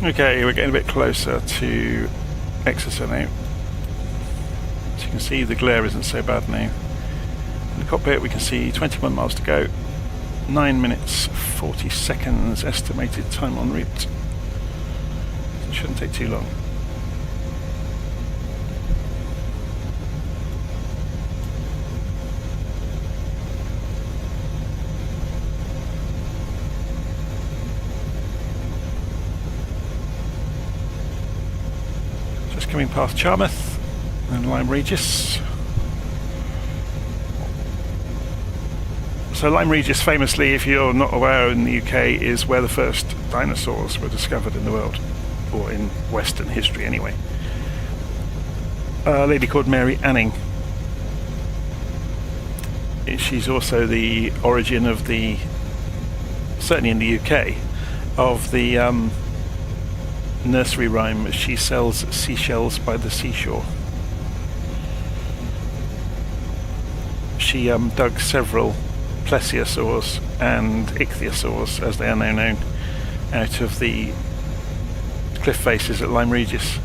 Okay, we're getting a bit closer to Exeter now. As you can see, the glare isn't so bad now. In the cockpit we can see 21 miles to go, 9 minutes 40 seconds estimated time en route. It shouldn't take too long. Just coming past Charmouth and Lyme Regis. So Lyme Regis, famously, if you're not aware, in the UK is where the first dinosaurs were discovered in the world, or in Western history anyway. A lady called Mary Anning. She's also the origin of the, certainly in the UK, of the nursery rhyme, she sells seashells by the seashore. She dug several plesiosaurs and ichthyosaurs, as they are now known, out of the cliff faces at Lyme Regis.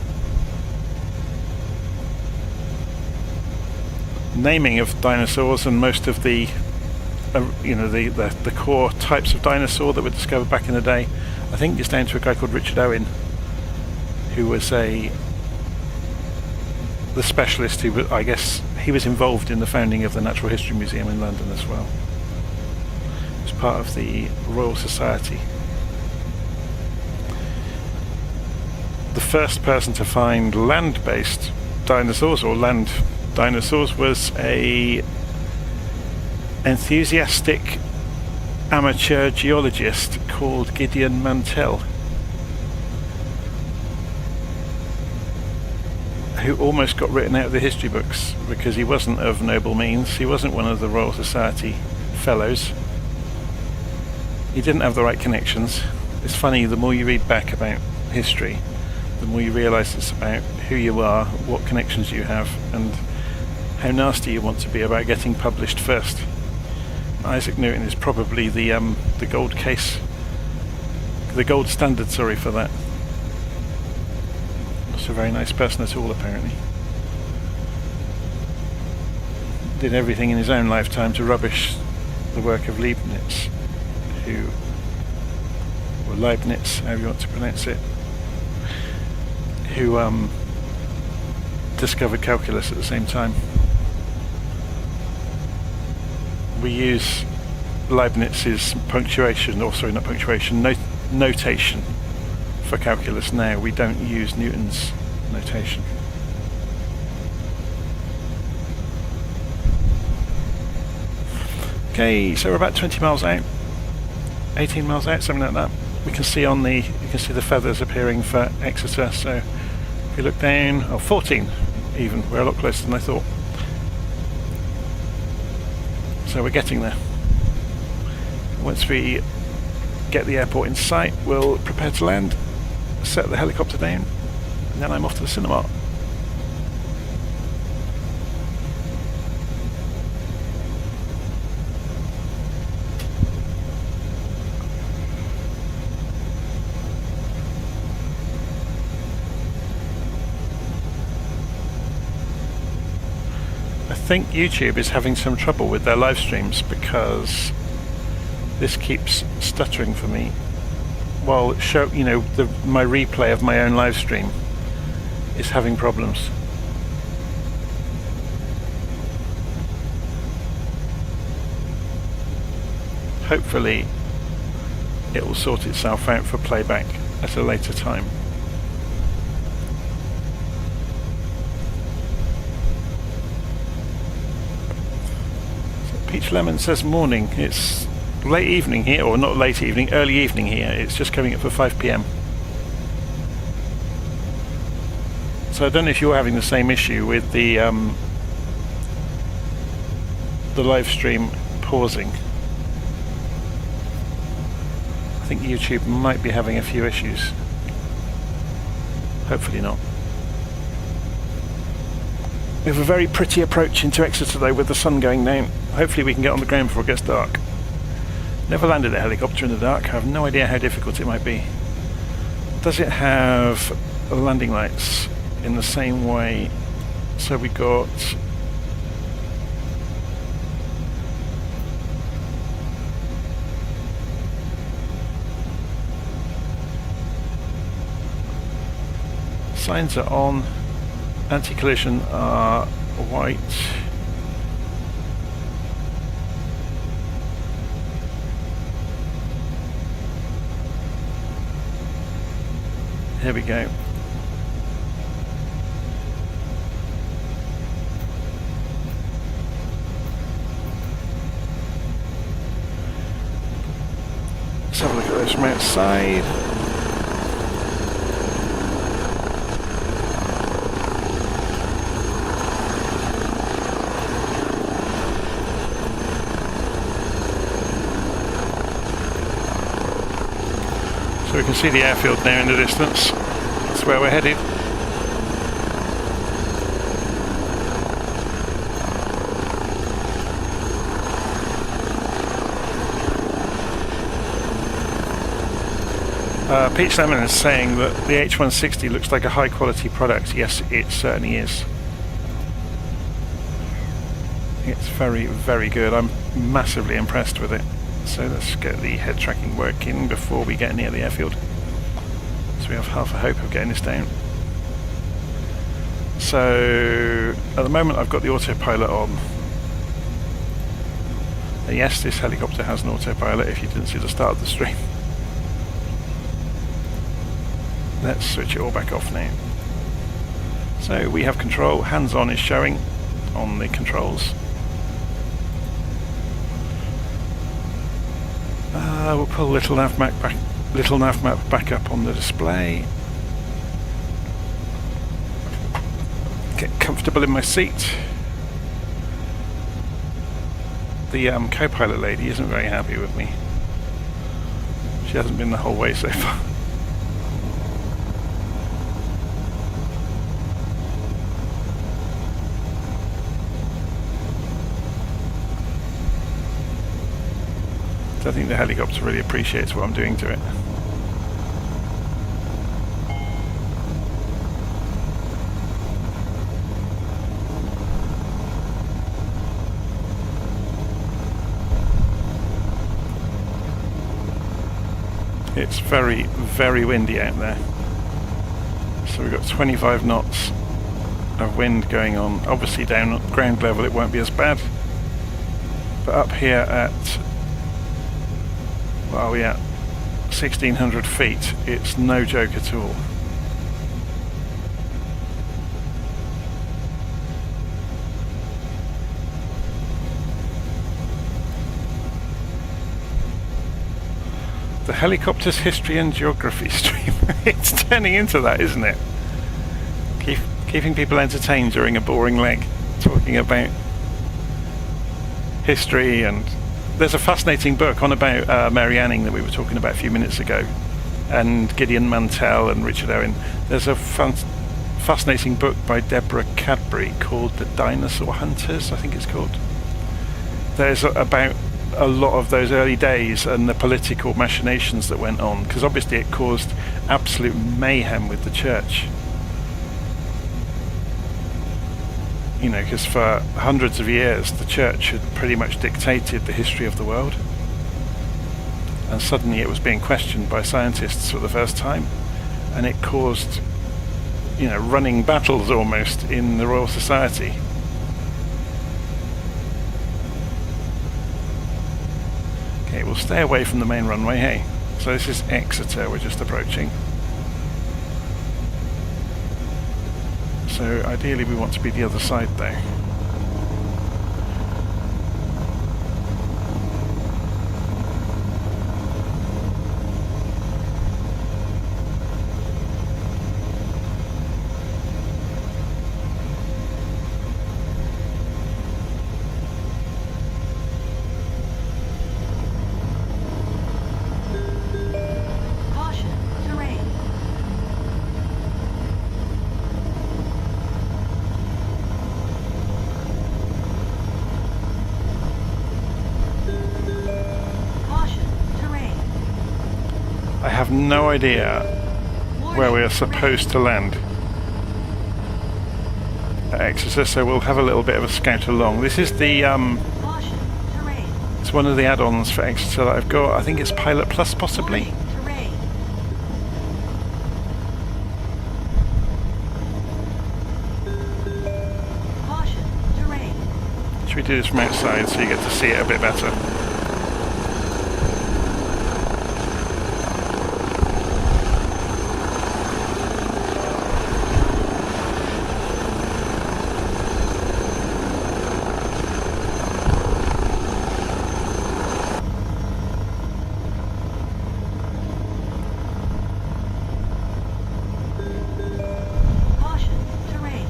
Naming of dinosaurs and most of the the core types of dinosaur that were discovered back in the day, I think it's down to a guy called Richard Owen, who was the specialist who, I guess, he was involved in the founding of the Natural History Museum in London as well. He was part of the Royal Society. The first person to find land-based dinosaurs, or land dinosaurs, was a enthusiastic amateur geologist called Gideon Mantell, who almost got written out of the history books because he wasn't of noble means. He wasn't one of the Royal Society fellows. He didn't have the right connections. It's funny, the more you read back about history, the more you realise it's about who you are, what connections you have, and how nasty you want to be about getting published first. Isaac Newton is probably the gold case, the gold standard, sorry, for that. Not a very nice person at all, apparently. Did everything in his own lifetime to rubbish the work of Leibniz, or Leibniz, however you want to pronounce it, who discovered calculus at the same time. We use Leibniz's punctuation, or sorry, not punctuation, notation for calculus now. We don't use Newton's notation. Okay, so we're about 20 miles out, 18 miles out, something like that. We can see you can see the feathers appearing for Exeter. So if you look down, 14 even. We're a lot closer than I thought. So we're getting there. Once we get the airport in sight, we'll prepare to land, set the helicopter down, and then I'm off to the cinema. I think YouTube is having some trouble with their live streams because this keeps stuttering for me while my replay of my own live stream is having problems. Hopefully it will sort itself out for playback at a later time. Peach Lemon says morning. It's late evening here, or not late evening, early evening here. It's just coming up for 5 PM. So I don't know if you're having the same issue with the live stream pausing. I think YouTube might be having a few issues. Hopefully not. We have a very pretty approach into Exeter though, with the sun going down. Hopefully we can get on the ground before it gets dark. Never landed a helicopter in the dark. I have no idea how difficult it might be. does it have landing lights in the same way? So we got signs are on, anti-collision are white. Here we go. Let's have a look at this from outside. So we can see the airfield there in the distance. That's where we're headed. Peach Lemon is saying that the H160 looks like a high quality product. Yes, it certainly is. It's very, very good. I'm massively impressed with it. So let's get the head tracking working before we get near the airfield. So we have half a hope of getting this down. So at the moment I've got the autopilot on. And yes, this helicopter has an autopilot if you didn't see the start of the stream. Let's switch it all back off now. So we have control, hands on is showing on the controls. We'll pull LittleNavMap back up on the display. Get comfortable in my seat. The co-pilot lady isn't very happy with me. She hasn't been the whole way so far. I think the helicopter really appreciates what I'm doing to it. It's very, very windy out there. So we've got 25 knots of wind going on. Obviously down at ground level it won't be as bad. But up here at, well, yeah, 1600 feet, it's no joke at all. The helicopter's history and geography stream. It's turning into that, isn't it? Keeping people entertained during a boring leg, talking about history. And there's a fascinating book on about Mary Anning that we were talking about a few minutes ago, and Gideon Mantell and Richard Owen. There's a fascinating book by Deborah Cadbury called The Dinosaur Hunters, I think it's called. There's about a lot of those early days and the political machinations that went on, because obviously it caused absolute mayhem with the church. You know, because for hundreds of years the church had pretty much dictated the history of the world, and suddenly it was being questioned by scientists for the first time, and it caused, you know, running battles almost in the Royal Society. Okay, we'll stay away from the main runway, hey. So this is Exeter we're just approaching. So ideally we want to be the other side though. No idea where we are supposed to land at Exeter, so we'll have a little bit of a scout along. This is the Caution. Terrain. it's one of the add-ons for Exeter that I've got. I think it's Pilot Plus possibly. Warning. Terrain. Caution. Terrain. Should we do this from outside so you get to see it a bit better? Caution. Terrain.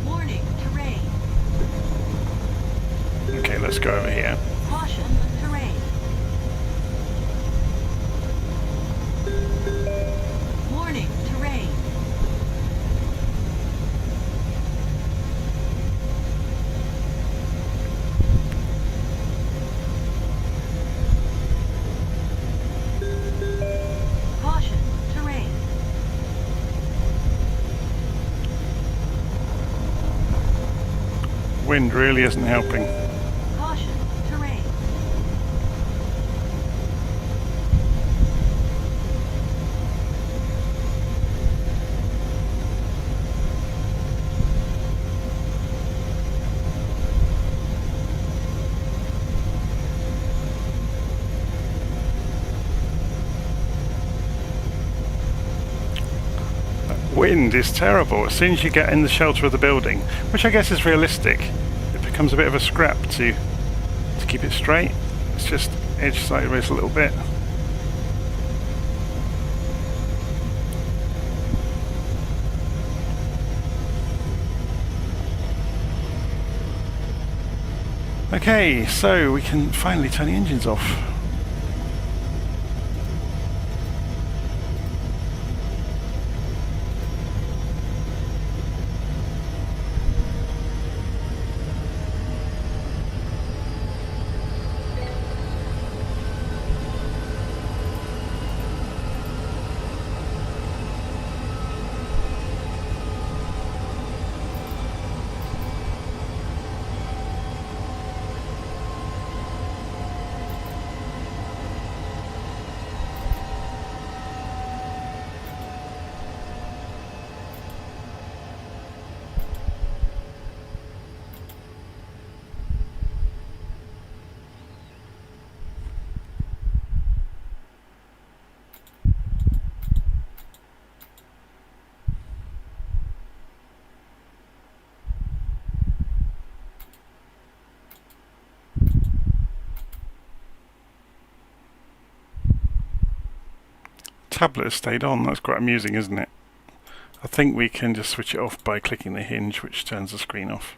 Warning. Terrain. Okay, let's go over here. Caution. Terrain. Warning. Terrain. Caution. Terrain. Wind really isn't helping. Caution. Terrain. Wind is terrible. As soon as you get in the shelter of the building, which I guess is realistic, it becomes a bit of a scrap to keep it straight. Let's just edge sideways a little bit. Okay, so we can finally turn the engines off. Tablet has stayed on. That's quite amusing, isn't it? I think we can just switch it off by clicking the hinge, which turns the screen off.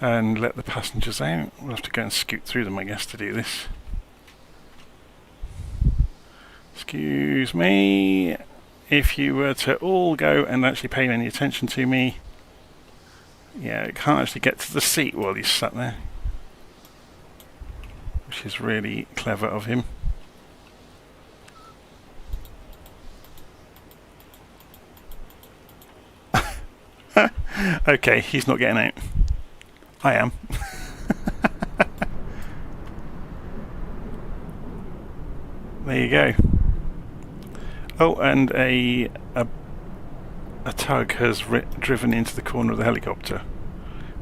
And let the passengers out. We'll have to go and scoot through them, I guess, to do this. Excuse me. If you were to all go and actually pay any attention to me, yeah, I can't actually get to the seat while he's sat there, which is really clever of him. Okay, he's not getting out. I am. There you go. Oh, and a tug has driven into the corner of the helicopter,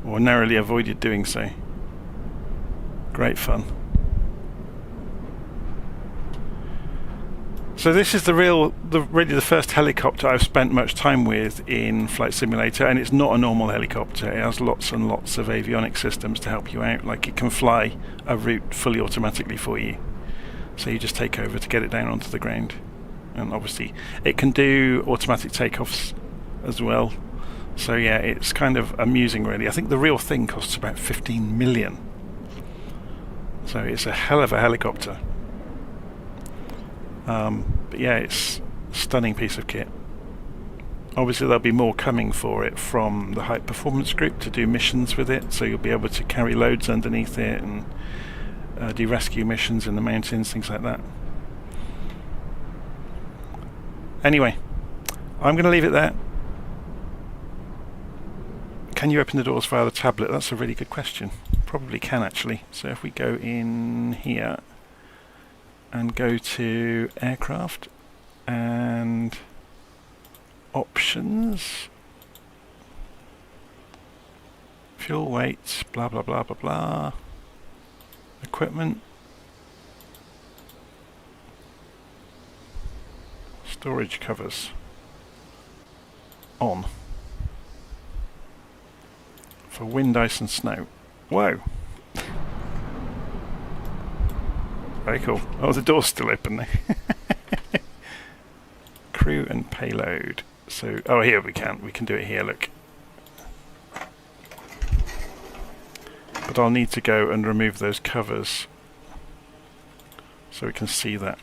or narrowly avoided doing so. Great fun. So this is really the first helicopter I've spent much time with in Flight Simulator, and it's not a normal helicopter. It has lots and lots of avionics systems to help you out, like it can fly a route fully automatically for you. So you just take over to get it down onto the ground. And obviously it can do automatic takeoffs as well. So yeah, it's kind of amusing really. I think the real thing costs about 15 million. So it's a hell of a helicopter. But yeah, it's Stunning piece of kit. Obviously there'll be more coming for it from the High Performance group to do missions with it, so you'll be able to carry loads underneath it and do rescue missions in the mountains, things like that. Anyway, I'm going to leave it there. Can you open the doors via the tablet? That's a really good question. Probably can actually. So if we go in here and go to aircraft and options, fuel weight, blah blah blah blah blah, equipment, storage covers, on, for wind, ice and snow. Whoa! Very cool. Oh, the door's still open there. Crew and payload. So, oh, here we can do it here, look. But I'll need to go and remove those covers so we can see that.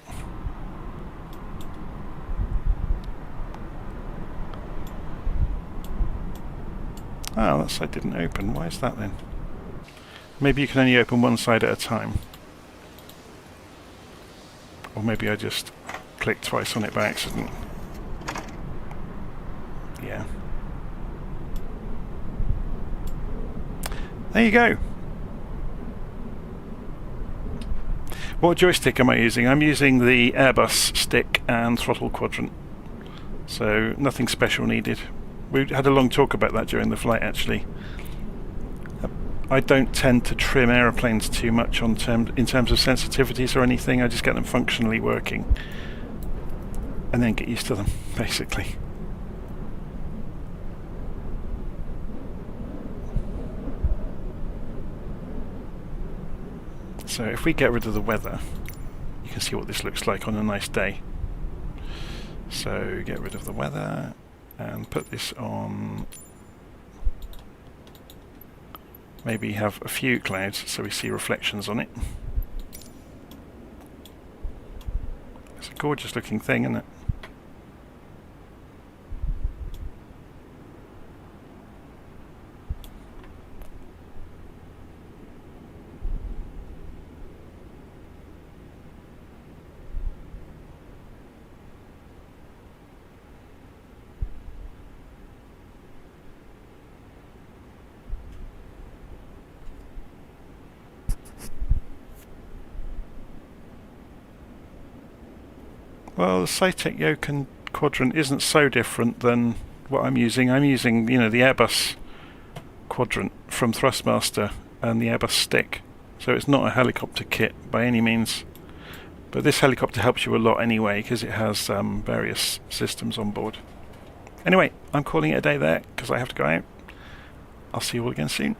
Oh, that side didn't open. Why is that then? Maybe you can only open one side at a time. Or maybe I just clicked twice on it by accident. Yeah. There you go. What joystick am I using? I'm using the Airbus stick and throttle quadrant. So nothing special needed. We had a long talk about that during the flight actually. I don't tend to trim aeroplanes too much in terms of sensitivities or anything. I just get them functionally working and then get used to them, basically. So if we get rid of the weather, you can see what this looks like on a nice day. So get rid of the weather and put this on. Maybe have a few clouds so we see reflections on it. It's a gorgeous looking thing, isn't it? Well, the Cytec Yoken quadrant isn't so different than what I'm using. I'm using, you know, the Airbus quadrant from Thrustmaster and the Airbus stick. So it's not a helicopter kit by any means. But this helicopter helps you a lot anyway because it has various systems on board. Anyway, I'm calling it a day there because I have to go out. I'll see you all again soon.